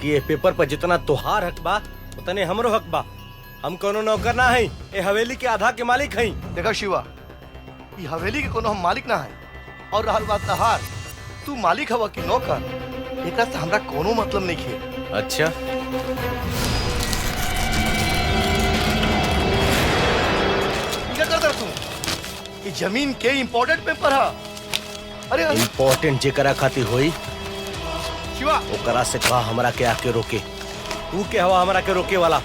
कि ये पेपर पर जितना तोहार हक बा उतने हमरो हक बा। हम कोनो नौकर ना है, ये हवेली के आधा के मालिक हैं। देखा शिवा, ये हवेली के कोनो हम मालिक ना है। और रहल बात तहार, तू मालिक हवा कि नौकर, एकरा से हमरा कोनो मतलब नहीं है। अच्छा, क्या करता तू? ये जमीन के इम्पोर्टेंट पेपर है। अरे इम्पोर्टेंट जेकरा खातिर होई शिवा, ओकरा से कहा हमरा के आके रोके। तू के हवा हमरा के रोके वाला?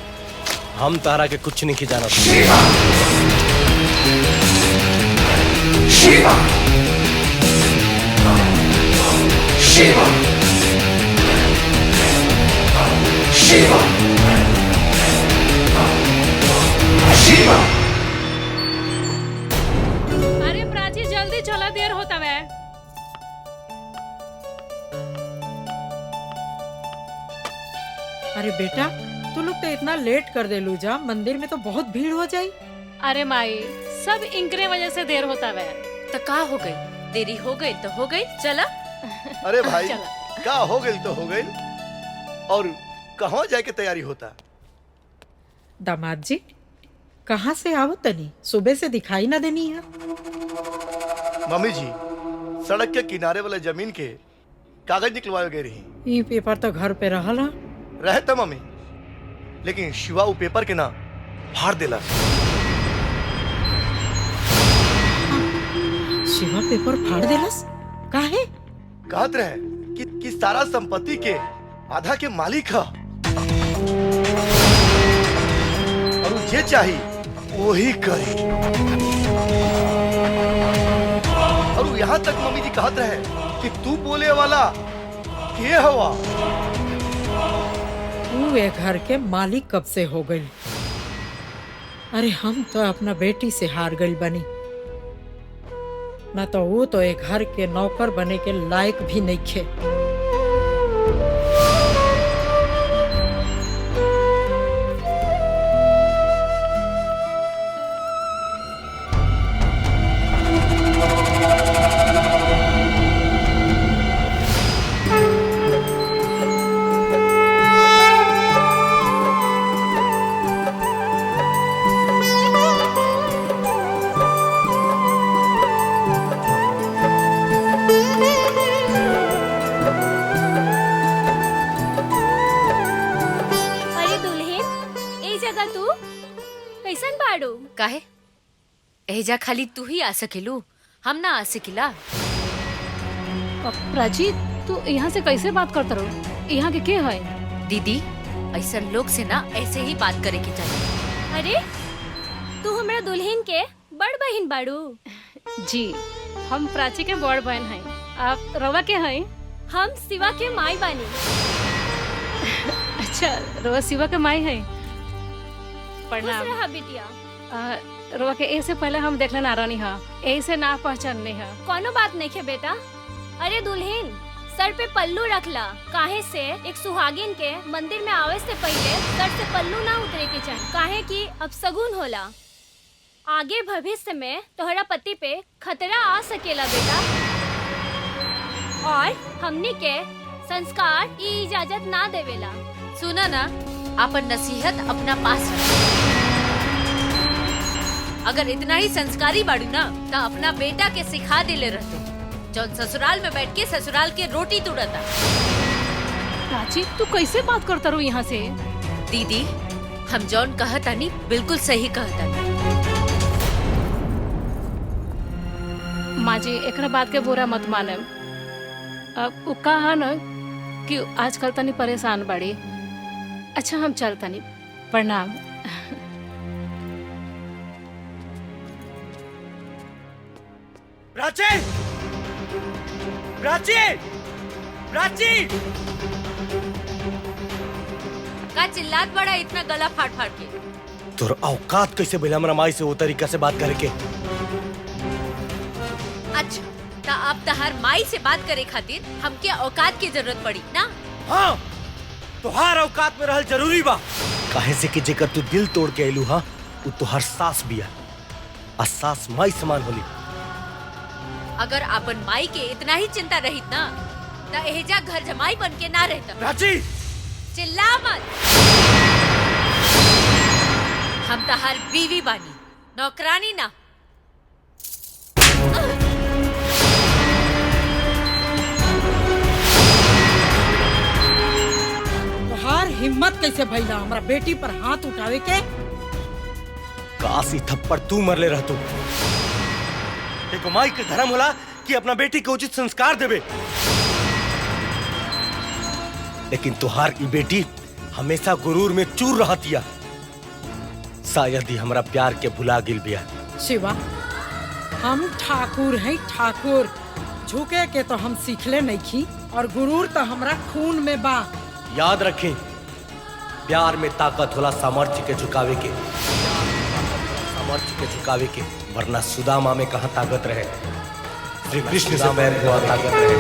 हम तारा के कुछ नहीं की जानत। शिवा, शिवा, शिवा, शिवा, शिवा। अरे प्राची, जल्दी चला, देर होता है। अरे बेटा, तू लोग तो इतना लेट कर दे लू जा, मंदिर में तो बहुत भीड़ हो जाई। अरे माई, सब इनकरे वजह से देर होता है। तो का हो गई? देरी हो गई तो हो गई, चला। अरे भाई, चला। का हो गई तो हो गई। और कहाँ जाए के तैयारी होता? दामाद जी, कहाँ से आओ तनी? सुबह से दिखाई ना देनी है। मम्मी जी, सड़क के किनारे वाले जमीन के कागज निकलवाए गए रही। ये पेपर तो घर पे रहला। रहे था मम्मी, लेकिन शिवा वो पेपर के ना फाड़ देला। शिवा पेपर फाड़ देलस? काहे? कहत रहे कि सारा संपत्ति के आधा के मालिक है और जे चाही वही करे। और यहाँ तक मम्मी जी कहत रहे कि तू बोले वाला के हवा? तू ये घर के मालिक कब से हो गई? अरे हम तो अपना बेटी से हार गई बनी, ना तो वो तो एक घर के नौकर बने के लायक भी नहीं थे। काहे एजा खाली तू ही आ सकेलू, हम ना आ सकिला। प्राची तू यहाँ से कैसे बात करता रहो? यहाँ के है? दीदी ऐसा लोग से ना ऐसे ही बात करे के चाहिए। अरे तू हमरा दुल्हन के बड़ बहन बाड़ू। जी हम प्राची के बड़ बहन हैं। आप रवा के हैं? हम शिवा के माई बानी। अच्छा रवा शिवा के माई है। प्रणाम। खुश रहा बिटिया। रवा के ऐसे पहले हम देखले ना रहनी हा, ऐसे ना पहचानने हा। कोनो बात नहीं है बेटा। अरे दुल्हन सर पे पल्लू रखला, काहे से एक सुहागिन के मंदिर में आवे से पहले सर से पल्लू ना उतरे के चाहिए, काहे कि अब सगुन होला। आगे भविष्य में तोहरा पति पे खतरा आ सकेला बेटा, और हमनी के संस्कार ई इजाजत ना देवेला। सुना ना, अपन नसीहत अपना पास रख। अगर इतना ही संस्कारी बाड़ू ना तो अपना बेटा के सिखा देले रहते, जौन ससुराल में बैठ के ससुराल के रोटी तुड़ता। प्राची तू कैसे बात करता रू यहाँ से? दीदी हम जौन कहतानी बिल्कुल सही कहतानी। माँ जी एकरा बात के बुरा मत माने। अब वो कहा न कि आजकल तनी परेशान बाड़ी। अच्छा हम चलतनी, प्रणाम। प्राची! प्राची! प्राची! का चिल्लात बड़ा इतना गला फाड़ फाड़ के? तोर औकात कैसे भइला हमरा माई से वो तरीका से बात करे के? अच्छा ता अब तहार माई से बात करे खातिर हमके औकात की जरूरत पड़ी ना? हाँ, तोहार औकात में रहल जरूरी बा। काहे से कि जेकर तू दिल तोड़ के आइलू हा, वो तोहार सास बिया। आ सास माई समान होली। अगर अपन माई के इतना ही चिंता रहित ना ता एहजा घर जमाई बन के ना रहता। प्राची! चिल्ला मत। हम तहार बीवी बानी, नौकरानी ना। तोहार हिम्मत कैसे भइला हमरा बेटी पर हाथ उठावे के? काशी थप्पड़ तू मरले रहतू। एगो माई के धर्म होला कि अपना बेटी के उचित संस्कार देवे, लेकिन तुहार ई बेटी हमेशा गुरूर में चूर रहतिया। शायद ही हमरा प्यार के भुला गिल बिया। शिवा हम ठाकुर हैं ठाकुर, झुके के तो हम सीखले नहीं खी, और गुरूर तो हमरा खून में बा। याद रखें, प्यार में ताकत होला सामर्थ्य के झुकावे के, सामर्थ्य के झुकावे के, वरना सुदामा में कहाँ ताकत रहे? श्री कृष्ण से पैर धोआ ताकत रहे,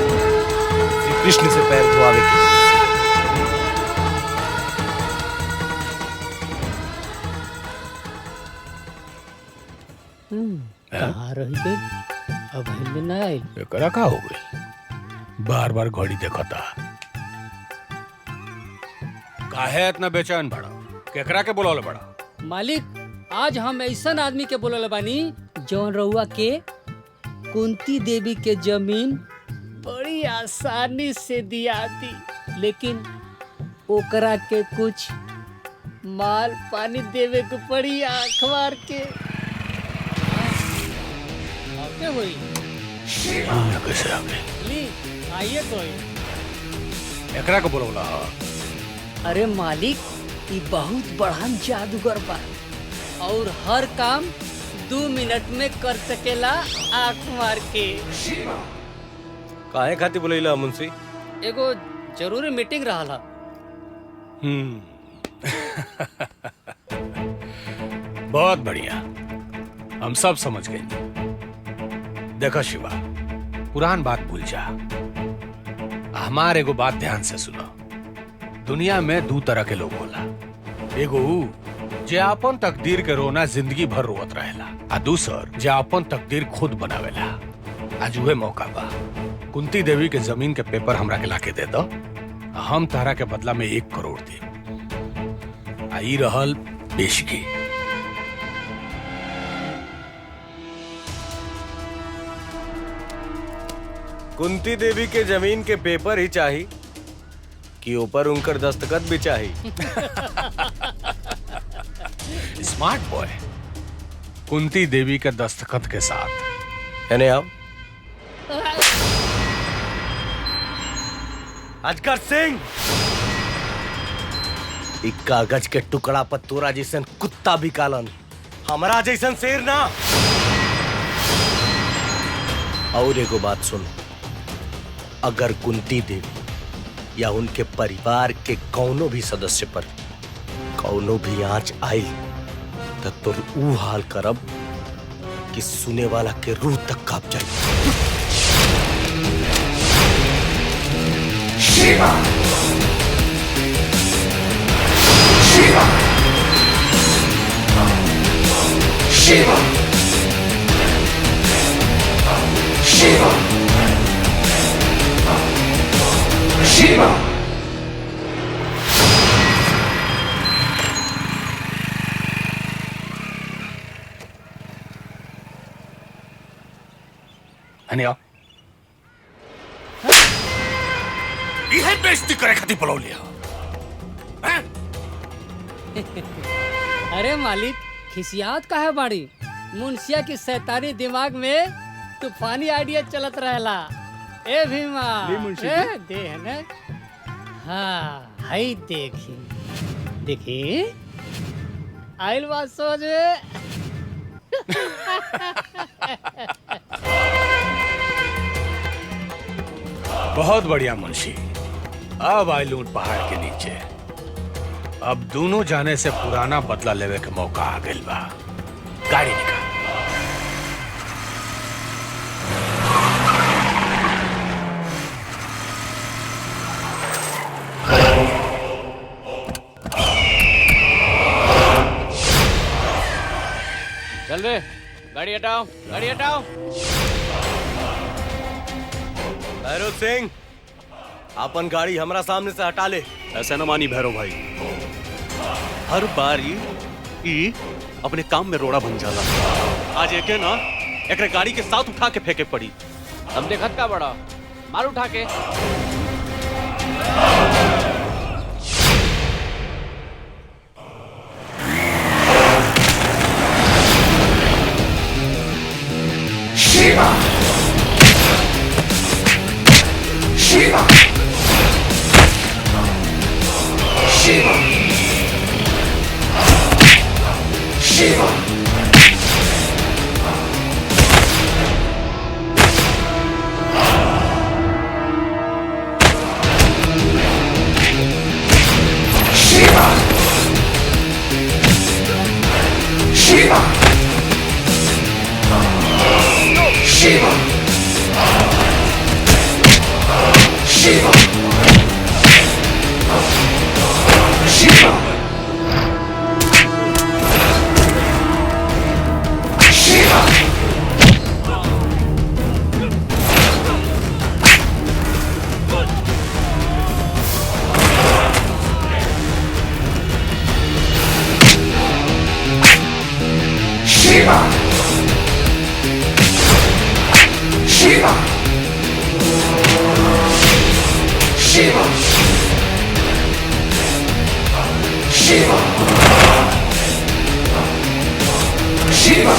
श्री कृष्ण से पैर धोआवे के। कहाँ रही गई? अब हिल में ना आई। एकरा का हो गई? बार बार घड़ी देखता। काहे इतना बेचैन बड़ा? केकरा के बुलावले बड़ा? मालिक आज हम ऐसा आदमी के बोलल बानी जौन रउआ के कुंती देवी के जमीन बड़ी आसानी से दिया दी, लेकिन ओकरा के कुछ माल पानी देवे के पड़ी आँख मार के। आके हुई कैसे आ गई? ली आइए कोई। एकरा के बुलावला? अरे मालिक ये बहुत बड़हन जादूगर बा और हर काम 2 मिनट में कर सकेला आँख मार के। काहे खातिर बुलैला मुंशी? एगो जरूरी मीटिंग रहा। बहुत बढ़िया, हम सब समझ गए। देखो शिवा, पुरान बात भूल जा। हमारे एगो बात ध्यान से सुनो। दुनिया में 2 तरह के लोग होला। एगो जे अपन तकदीर के रोना जिंदगी भर रोवत रहेला, आ दूसर जे अपन तकदीर खुद बनावेला। आज उहे मौका बा। कुंती देवी के जमीन के पेपर हमरा के लाके दे दो, हम तारा के बदला में 1 करोड़ दे। आई रहल पेशगी। कुंती देवी के जमीन के पेपर ही चाहिए कि ऊपर उनकर दस्तखत भी चाहिए? Smart boy. कुंती देवी के दस्तखत के साथ। यानी अब अजगर सिंह, एक कागज के टुकड़ा पर तोरा जैसन कुत्ता भी कालन, हमारा जैसन शेर ना। और एगो बात सुन, अगर कुंती देवी या उनके परिवार के कौनो भी सदस्य पर कौनो भी आंच आई तो तुर ऊ हाल करब कि सुने वाला के रूह तक कांप जाए। शिवा शिवा शिवा शिवा शिवा अनिया यह बेइज्जती करे खातिर बुला लिया। अरे मालिक खिसियात काहे बाड़ी? मुंशिया की शैतानी दिमाग में तूफानी आइडिया चलत रहेला। ए भीमा जी मुंशी ए जी। देह ने हाँ हई देखी देखी आइल बात समझ में। बहुत बढ़िया मुंशी, अब आइल ऊंट पहाड़ के नीचे। अब दोनों जाने से पुराना बदला लेवे के मौका आ गइल बा। गाड़ी निकाल। चल रे, गाड़ी हटाओ, गाड़ी हटाओ। भैरव सिंह, अपन गाड़ी हमरा सामने से हटा ले। ऐसा न मानी भैरव भाई, हर बार ई अपने काम में रोड़ा बन जाला। आज एके ना एकरे गाड़ी के साथ उठा के फेंके पड़ी। अब देखत का बड़ा, मार उठा के। शिवा शिवा शिवा शिवा शिवा शिवा शिवा शिवा शिवा शिवा शिवा शिवा शिवा शिवा शिवा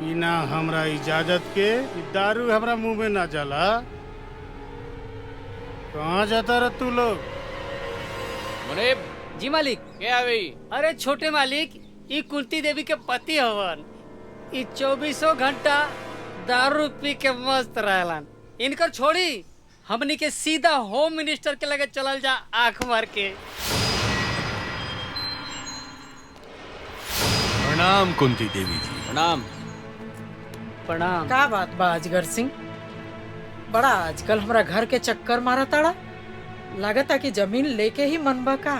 बिना हमरा इजाजत के इ दारू हमरा मुंह में ना जाला। कहाँ जाता रह तू लोग? मुनीब जी मालिक। क्या अभी? अरे छोटे मालिक, ई कुंती देवी के पति हवन। ई 24 घंटा दारू पी के मस्त रहलन। इनकर छोड़ी हमनी के सीधा होम मिनिस्टर के लगे चलल जा आंख मार के। प्रणाम कुंती देवी जी। प्रणाम। प्रणाम। का बात बा अजगर सिंह, बड़ा आजकल हमरा घर के चक्कर मारा ताड़ा। लागता कि जमीन लेके ही मन बा का?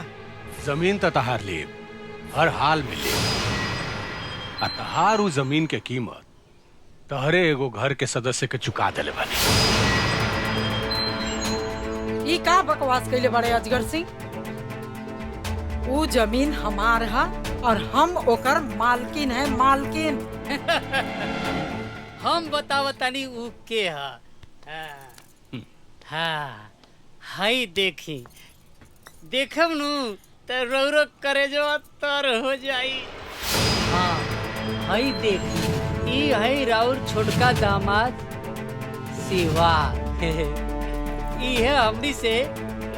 जमीन त तहार लेब, हर हाल में लेब। आ तहार उ जमीन के कीमत तहरे एगो घर के सदस्य के चुका देले बानी। ई का बकवास कैले बड़े अजगर सिंह? वो जमीन हमार है और हम ओकर मालकिन है, मालकिन। हम बतावतानी ऊ के हा। हाँ हाई देखी देखम नु तो रौरो करे जो तर हो जाई। हाँ हाई देखी ई है राउर छोटका दामाद शिवा। ई है हमनी से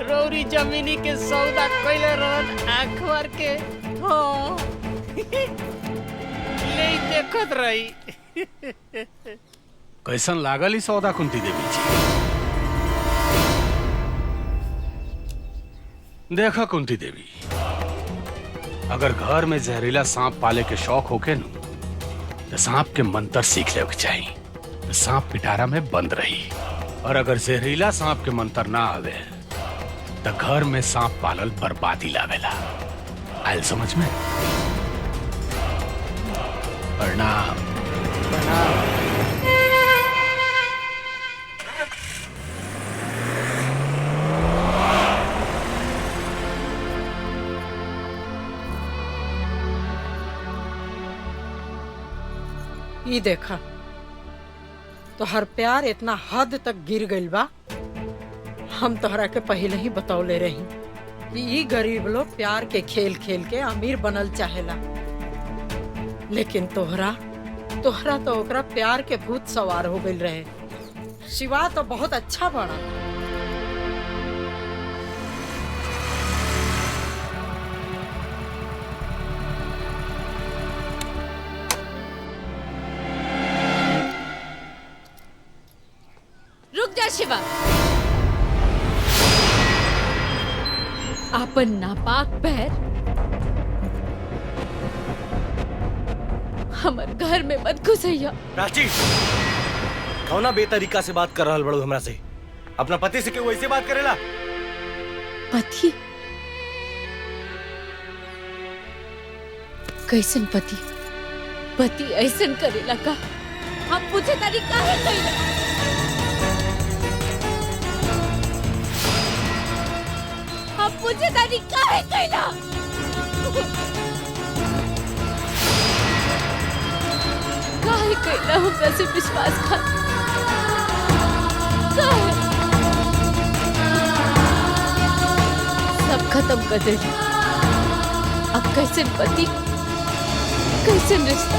रौरी जमीनी के सौदा कैले रहत आँख मार के। हाँ ले देखत रही। कैसन लागल ई सौदा कुंती देवी जी? देखा कुंती देवी, अगर घर में जहरीला सांप पाले के शौक होके न तो सांप के मंत्र सीख ले चाहिए, तो सांप पिटारा में बंद रही। और अगर जहरीला सांप के मंत्र ना आवे तो घर में सांप पालल बर्बादी लावेला। आयल समझ में? प्रणाम। ई देखा तो हर प्यार इतना हद तक गिर गइल बा। हम तोहरा के पहले ही बतौले रही कि ई गरीब लोग प्यार के खेल खेल के अमीर बनल चाहेला, लेकिन तोहरा तो ओकरा प्यार के भूत सवार हो गइल रहे। शिवा तो बहुत अच्छा बड़ा। रुक जा शिवा। आपन नापाक पैर हमर घर में मत घुसैया। प्राची, कौना बेतरीका से बात कर रहल बड़ू हमरा से? अपना पति से क्यों वैसे बात करेला? पति? कैसन पति? पति ऐसन करेला का? हम पूछे तारी काहे कैला? हम पूछे तारी काहे कैला? काहे कैला हमरा से विश्वासघात? काहे? सब खत्म कर देली। अब कैसे पति, कैसे रिश्ता?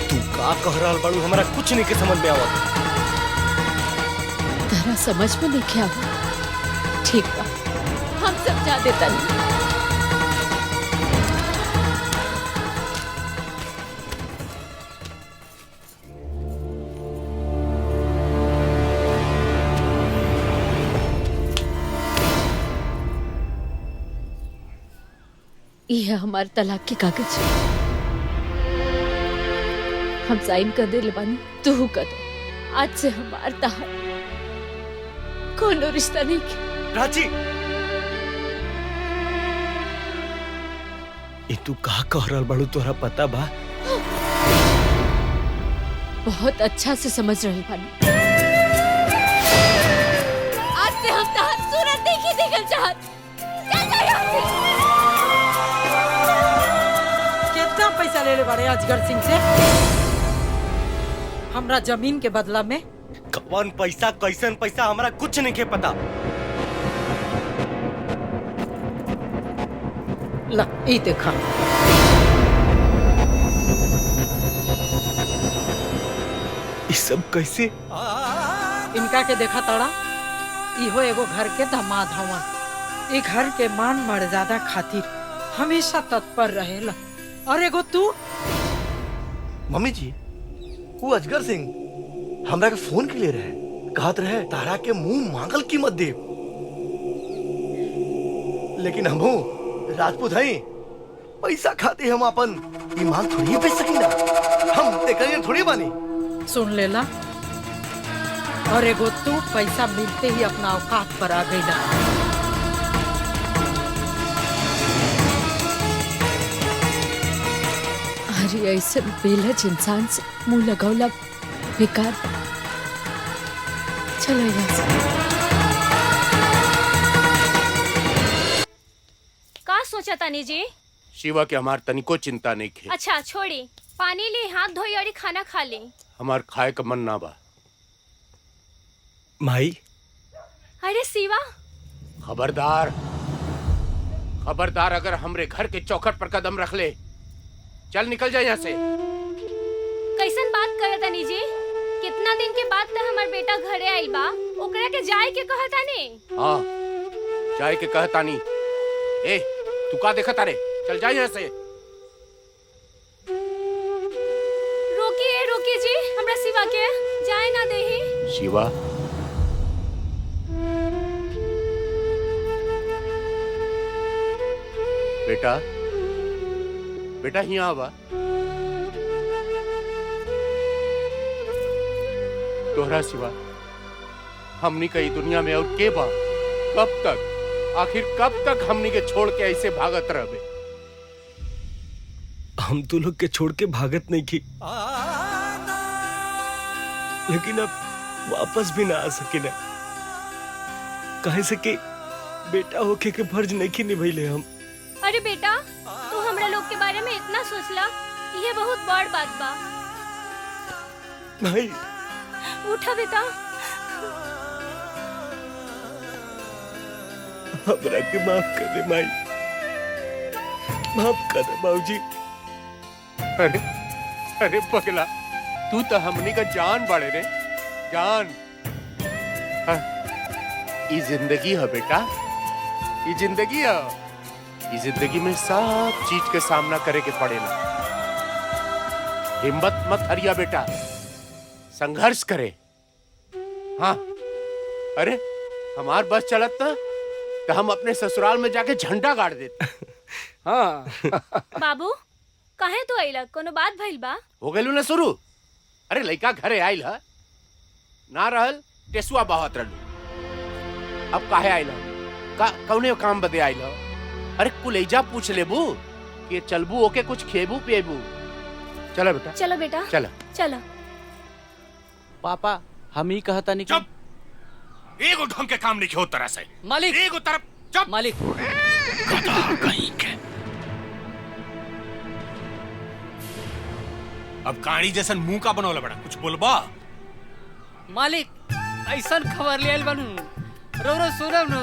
तू का कह रहल बड़ू? हमरा कुछ नहीं के समझ में आवत। तेरा समझ में नहीं क्या हुआ? ठीक बा, हम समझा देता नहीं। ये है हमारे तलाक के कागज। हम साइन कर दे बानी, तू कर दे। आज से हमार तहार कोनो रिश्ता नहीं के। प्राची, ये तू का कह रहल बड़ू? तोहरा पता बा? बहुत अच्छा से समझ रहे बानी। आज से हम तहार सूरत देखी देखल चाहत। चल जा यहाँ से। कितना पैसा ले ले बड़े अजगर सिंह से? हमरा जमीन के बदला में? कौन पैसा, कैसन पैसा, हमरा कुछ नहीं के पता। ला ई देखा। ये सब कैसे? इनका के देखा तड़ा, इहो एगो घर के दामाद हवन। ई घर के मान मर्यादा खातिर हमेशा तत्पर रहेला। और एगो तू? मम्मी जी, वो अजगर सिंह हमरा के फोन के लिए रहे, कहत रहे तारा के मुंह मांगल कीमत दे। लेकिन हमहू राजपूत हई, पैसा खाते हम अपन ईमान थोड़ी बेच सकीना। हम तेकरियन थोड़ी बानी। सुन लेला। और एगो तू पैसा मिलते ही अपना औकात पर आ गईला। अरे ऐसे बेलज इंसान से मुंह लगावला बेकार बा। चलो यहाँ से। का सोचा तानी जी? शिवा के हमार तनिको चिंता नहीं खे। अच्छा छोड़ी, पानी ली, हाथ धोई और खाना खा ली। हमार खाए का मन ना बा। माई अरे शिवा, खबरदार खबरदार, अगर हमरे घर के चौखट पर कदम रख ले, चल निकल जाए यहाँ से। कैसन बात करे तानी जी? कितना दिन के बाद तो हमार बेटा घरे आइल बा, ओकरा के जाए के कहता नहीं। हाँ, जाए के कहता नहीं। ए, तू का देखा तारे? चल जाए यहाँ से। रोकिए जी, हमरा शिवा के जाए ना देही। शिवा, बेटा बेटा यहाँ आवा। तोहरा सिवा हमनी कई दुनिया में और के बा? कब तक, आखिर कब तक हमनी के छोड़ के ऐसे भागत रहबे? हम तो लोग के छोड़ के भागत नहीं की, लेकिन अब वापस भी ना आ सके ना। कहे से कि बेटा होके के फर्ज नहीं की निभैले हम। अरे बेटा, तू हमरा लोग के बारे में इतना सोचला, ये बहुत बड़ बात बा। नहीं, उठा बेटा। हमरा के माफ कर दे माई, माफ कर दे बाबूजी। अरे अरे पगला, तू तो हमनी का जान बाड़े रे, जान। हाँ, ये जिंदगी है बेटा, ये जिंदगी है। ये जिंदगी में सब चीज के सामना करे के पड़ेला। हिम्मत मत हरिया बेटा, संघर्ष करे। हाँ, अरे हमार बस चलत ना तो हम अपने ससुराल में जाके झंडा गाड़ देते। हाँ। बाबू, काहे तो आइला? कोनो बात भइल बा? हो गइलू ना शुरू। अरे लइका घरे आइल है ना, रहल टेसुआ बहात रहलू। अब काहे आइल का? कौने काम बदे आइल? अरे कुलेजा पूछ लेबू कि चलबू ओके कुछ खेबू पिएबू। चलो बेटा, चलो बेटा, चलो चलो। पापा, हम ही कहता नहीं। चुप, एगो ढंग के काम नहीं हो तरह से। मालिक, एगो तरफ चुप। मालिक, गधा कहीं के। अब काणी जैसन मुंह का बनौला बड़ा, कुछ बोलबा? मालिक, ऐसा खबर ले आइल बनू, रो रो सुनब नु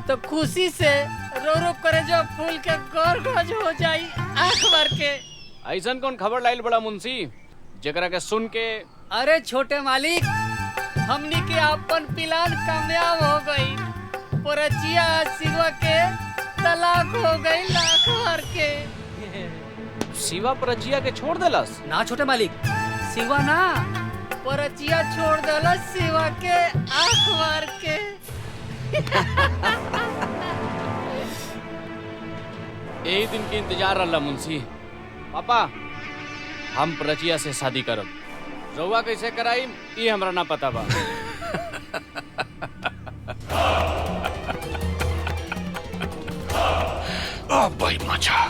तो खुशी से रो रो करे जो फूल के गौर गज हो जाई आंख भर के। ऐसा कौन खबर लाइल बड़ा मुंशी, जकरा के सुन के? अरे छोटे मालिक, हमनी के अपन प्लान कामयाब हो गई। परचिया शिवा के तलाक हो गई लाख भर के। शिवा परचिया के छोड़ देलस? ना छोटे मालिक, शिवा ना, परचिया छोड़ देलस शिवा के आंख भर के। यही दिन के इंतजार रहला मुंशी। पापा, हम परचिया से शादी करब। रउआ कैसे कराई ये हमरा ना पता बा। अब भाई मजा।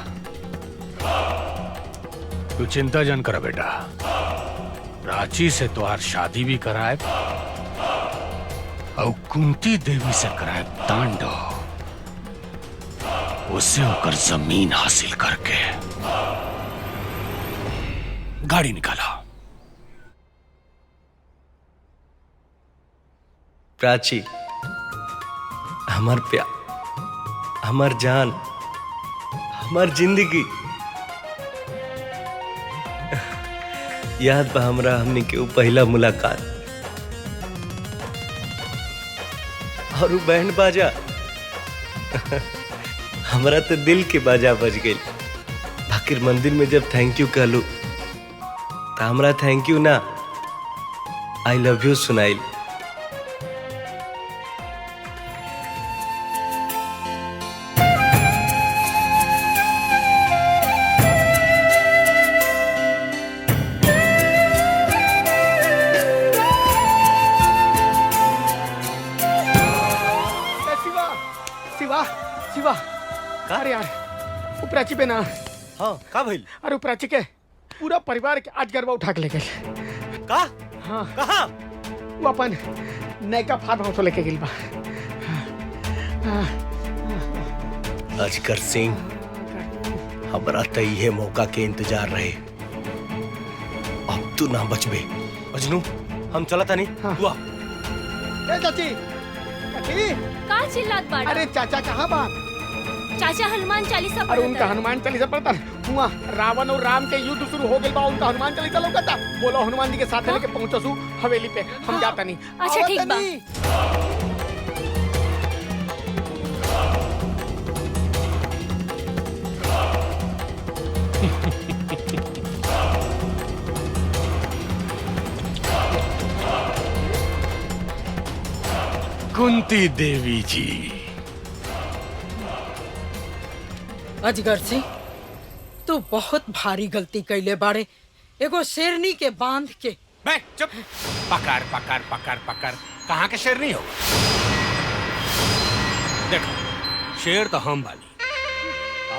तू चिंता जन कर बेटा, प्राची से तुहार शादी भी कराए और कुंती देवी से कराए तांडव। उससे होकर जमीन हासिल करके गाड़ी निकाला। प्राची, हमार प्यार, हमार जान, हमार जिंदगी। याद बा हमरा हमनी के पहला मुलाकात और बैंड बाजा। हमरा तो दिल के बाजा बज गई। बाकी मंदिर में जब थैंक यू कहलू तो हमरा थैंक यू ना, आई लव यू सुनाइल। शिवा, अरे यार, उपराची पे ना। हाँ, का भइल? अरे उपराची के पूरा परिवार के आज गरबा उठा के ले गए। का? हाँ कहाँ? वो अपन नयका फार्म हाउस लेके गेल बा। अजगर सिंह, हमरा त इहे मौका के इंतजार रहे। अब तू ना बचबे। मजनू, हम चलता नहीं। तू आ। ए चाची, चाची, का चिल्लात बाड़ा? अरे चाचा कहाँ बा? चाचा हनुमान चालीसा अरे उनका हनुमान चालीसा पढ़ता हुआ। रावण और राम के युद्ध शुरू हो गए बा, उनका हनुमान चालीसा लौकता। बोलो हनुमान जी के साथ लेके पहुंचसू हवेली पे, हम जाता नहीं। अच्छा ठीक बा। कुंती देवी जी। अजगर सिंह, तू बहुत भारी गलती कैले बाड़े। एगो शेरनी के बांध के। बैठ चुप। पकड़ पकड़ पकड़ पकड़। कहाँ के शेरनी हो? देखो, शेर तो हम बानी।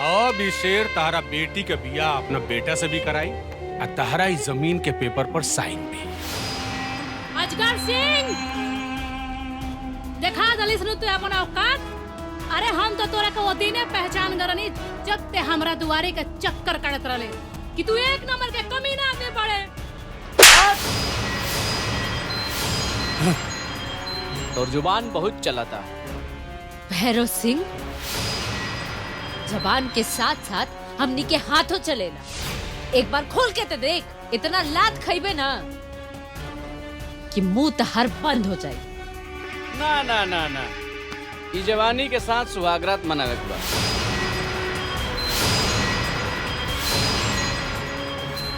अब इस शेर तारा बेटी के बिया अपना बेटा से भी कराई और तारा इस जमीन के पेपर पर साइन भी। अजगर सिंह, देखा दलिस नु तू अपन औकात। अरे हम तो तोरा के ओती ने पहचान करनी जब ते हमरा दुआरे के चक्कर काटत रहले कि तू एक नंबर के कमीना आदमी पड़े। तोर जुबान बहुत चलाता। भैरव सिंह, जबान के साथ साथ हमनी के हाथों चलेला। एक बार खोल के तो देख, इतना लात खइबे ना कि मुंह तहर बंद हो जाए। ना ना ना ना, ई जवानी के साथ सुहागरात मनावे के बा।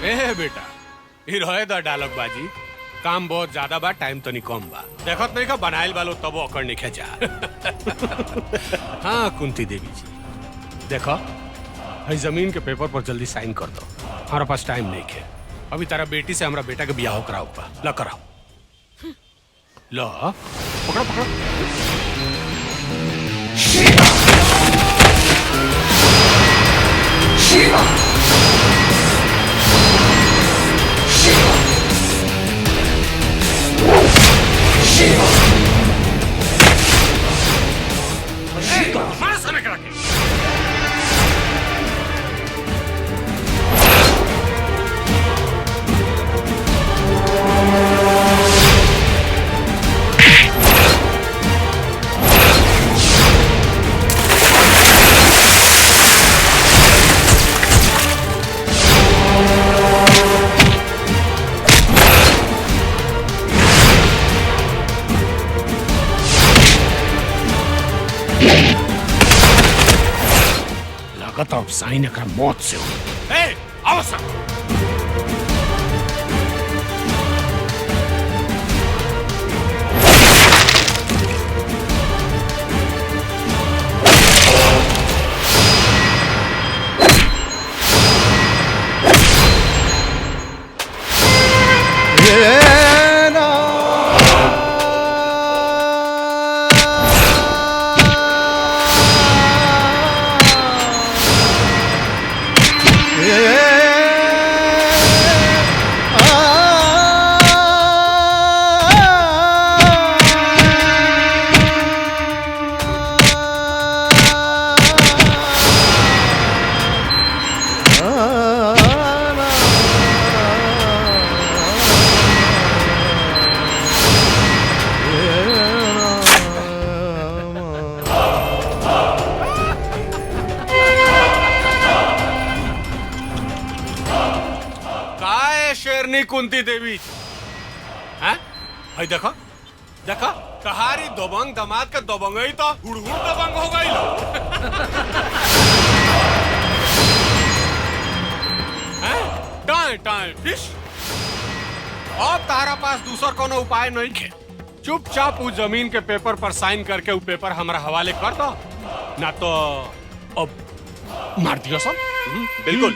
ए बेटा, ई रहे दा डायलॉग बाजी। काम बहुत ज्यादा बा, टाइम तो नहीं कम बा। देखत नहीं का बनाइल वालो तब अकड़ नहीं खेचा। हाँ कुंती देवी जी, देखो भाई जमीन के पेपर पर जल्दी साइन कर दो। हमारे पास टाइम नहीं है। अभी तारा बेटी से हमारा बेटा के ब्याह कराओ बा। ला कराओ। लो पकड़ो पकड़ो। शिवा शिवा शिवा शिवा शिवा। मार सामने करा के। लागत अब साइन एकरा मौत से हो। ए, आओ सब। शेरनी कुंती देवी। हैं? भाई देखो देखो, कहारी दबंग दमाद का दबंग ही तो हुड़हुड़ दबंग हो गई। Time time fish. अब तारा पास दूसरा कोनो उपाय नहीं है। चुपचाप उस जमीन के पेपर पर साइन करके वो पेपर हमारा हवाले कर दो, ना तो अब मार दियो सब। बिल्कुल।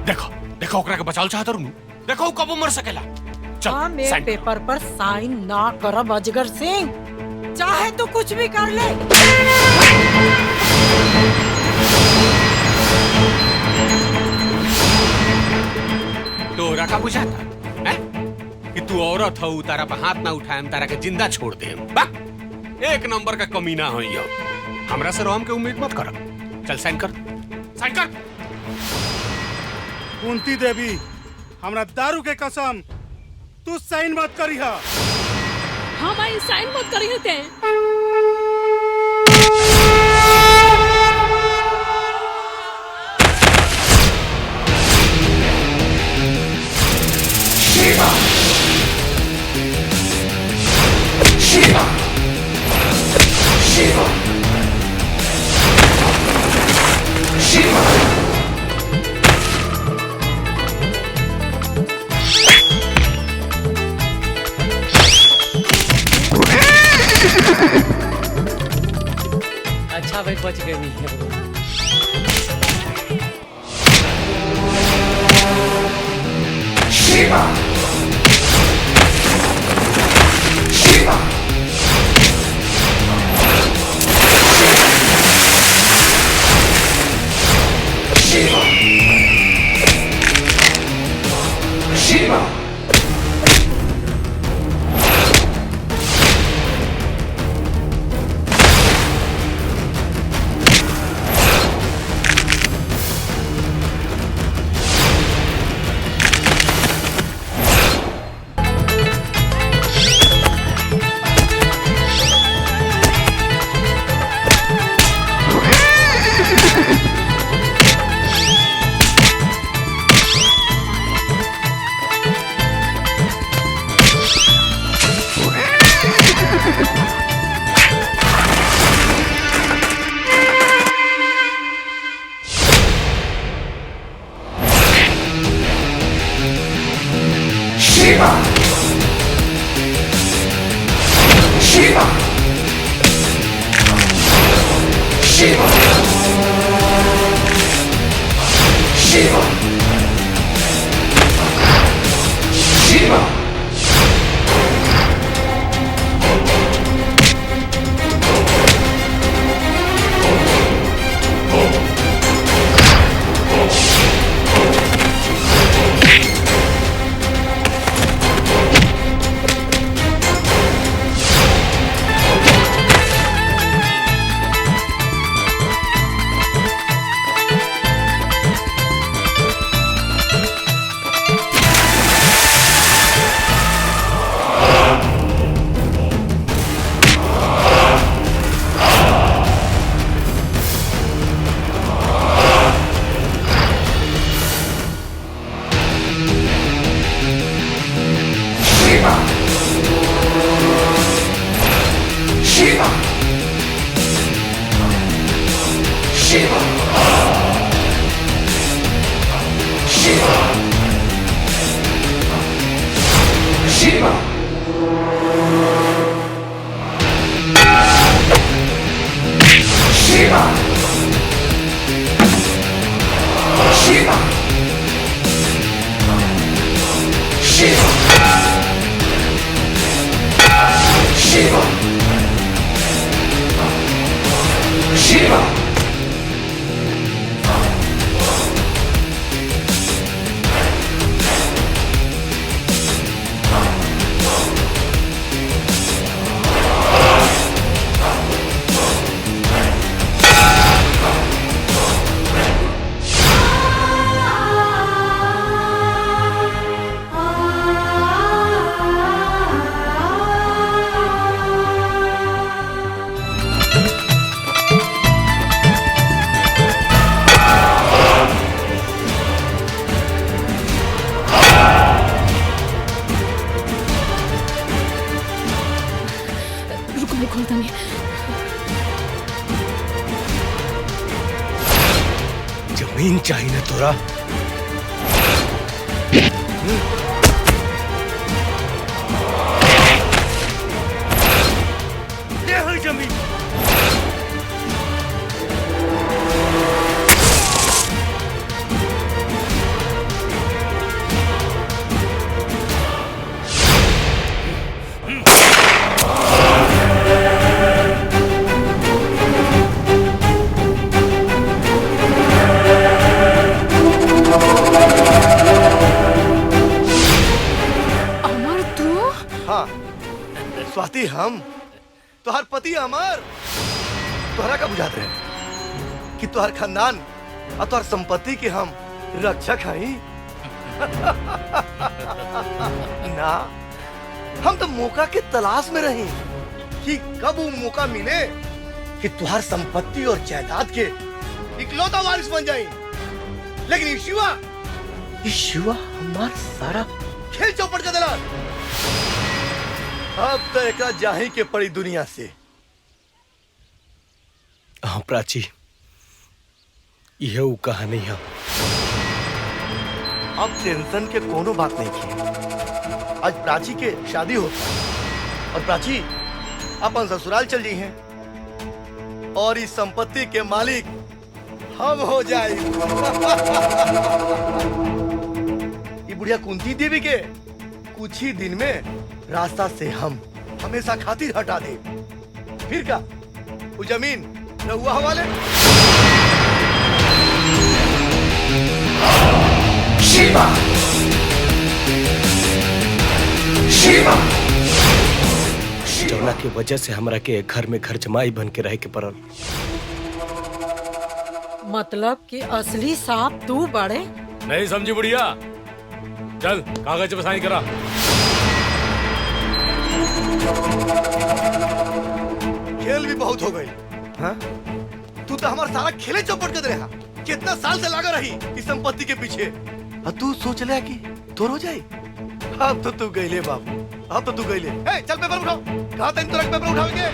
देखो देखो, ओकरा के बचाव चाहत रहूं। देखो कब मर सकेला। चल हम एक साइन पेपर पर साइन ना करब अजगर सिंह। चाहे तो कुछ भी कर ले। तोरा का बुझाता है कि तू औरत हो, तारा पे हाथ ना उठाए, तारा के जिंदा छोड़ दे। एक नंबर का कमीना हो यो। हमरा से रोम के उम्मीद मत कर। चल साइन कर, साइन कर। कुंती देवी, हमरा दारू के कसम, तू साइन मत करिहा। हम आई साइन मत करी होते। Shiva! Shiva! Shiva! Shiva! अच्छा भाई बच गए नहीं है। Shiva! Shiva! Shiva! Shiva! Shiva! Shiva! Shiva! Shiva! Shiva! Shiva! Shiva! Shiva! Shiva! Shiva! Shiva! Shiva! Shiva! Shiva! जमीन चाहिए ना तोरा? ये हुई जमीन। पति हम, तुहार पति हमार। तुहरा का बुझात रहे कि तुहार खानदान और तुहार संपत्ति के हम रक्षक हई? ना, हम तो मौका के तलाश में रही कि कब वो मौका मिले कि तुहार संपत्ति और जायदाद के इकलौता वारिस बन जाए। लेकिन ये शिवा हमार सारा खेल चौपट कर दिला। अब तो एक जाही के पड़ी दुनिया से। हाँ प्राची, यह वो कहानी है। अब टेंशन के कोनो बात नहीं की। आज प्राची के शादी होता और प्राची अपन ससुराल चल जी हैं और इस संपत्ति के मालिक हम हो जाए। ये बुढ़िया कुंती देवी के कुछ ही दिन में रास्ता से हम हमेशा खातिर हटा दे। फिर क्या वो जमीन रहुआ हवाले। शिवा, शिवा, जौना के वजह से हमरा के घर में घर जमाई बन के रह के पड़ल। मतलब कि असली सांप तू बड़े? नहीं समझी बुढ़िया। चल कागज पे साइन करा। खेल भी बहुत हो गई। हाँ? तू तो हमारा सारा खेले चौपट कर रहा। कितना साल से लगा रही इस संपत्ति के पीछे, और तू सोच लिया कि तोर हो जाए। अब तो तू गईले बाबू, अब तो तू गईले। चल पेपर उठाओ। कहा था तुरंत पेपर उठाओगे?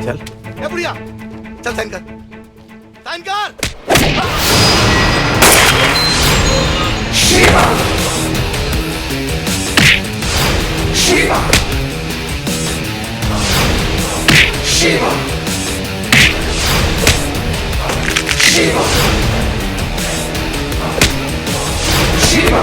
चल ए बुढ़िया, चल साइन कर, साइन कर। शिवा, शिवा, शिवा, शिवा, शिवा, शिवा,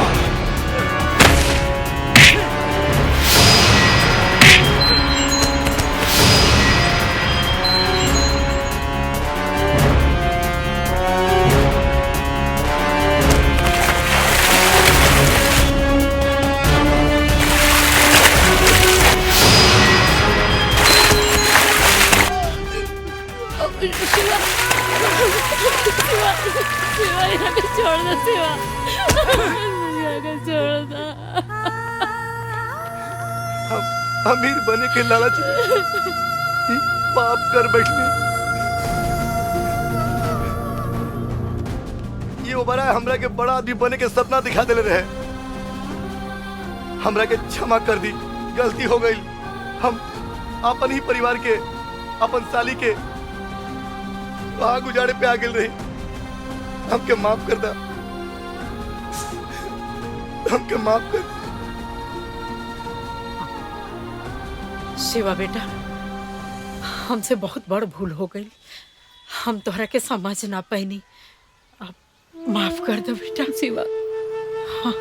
यहाँ पे छोड़ दो शिवा, यहाँ पे छोड़ दो। हम अमीर बने के लालच में पाप कर बैठने। ये ओबरा हमरा के बड़ा आदमी बने के सपना दिखा देले रहे। हमरा के क्षमा कर दी, गलती हो गई। हम अपन ही परिवार के, अपन साली के वहां गुजारे पे आ गए रही। हमके माफ कर दा, हमके माफ कर। शिवा बेटा, हमसे बहुत बड़ भूल हो गई। हम तोहरा के समझ ना पैनी। अब माफ कर दो बेटा। शिवा, हाँ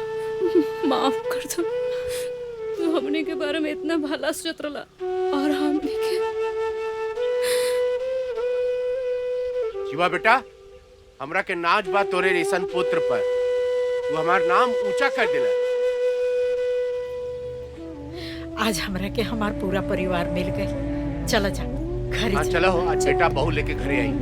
माफ कर दो। तू हमने के बारे में इतना भला सोचत रहा और हमने के। शिवा बेटा, हमरा के नाज बा तोरे रेशन पुत्र पर। तू हमार नाम ऊंचा कर दिला। आज हमरा के हमार पूरा परिवार मिल गए। चला जा घर। हाँ चलो, आज बेटा बहू लेके घरे आई।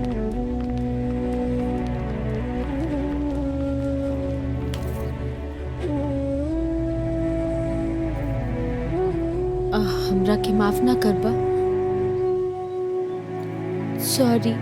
हमरा के माफ ना करबा? सॉरी।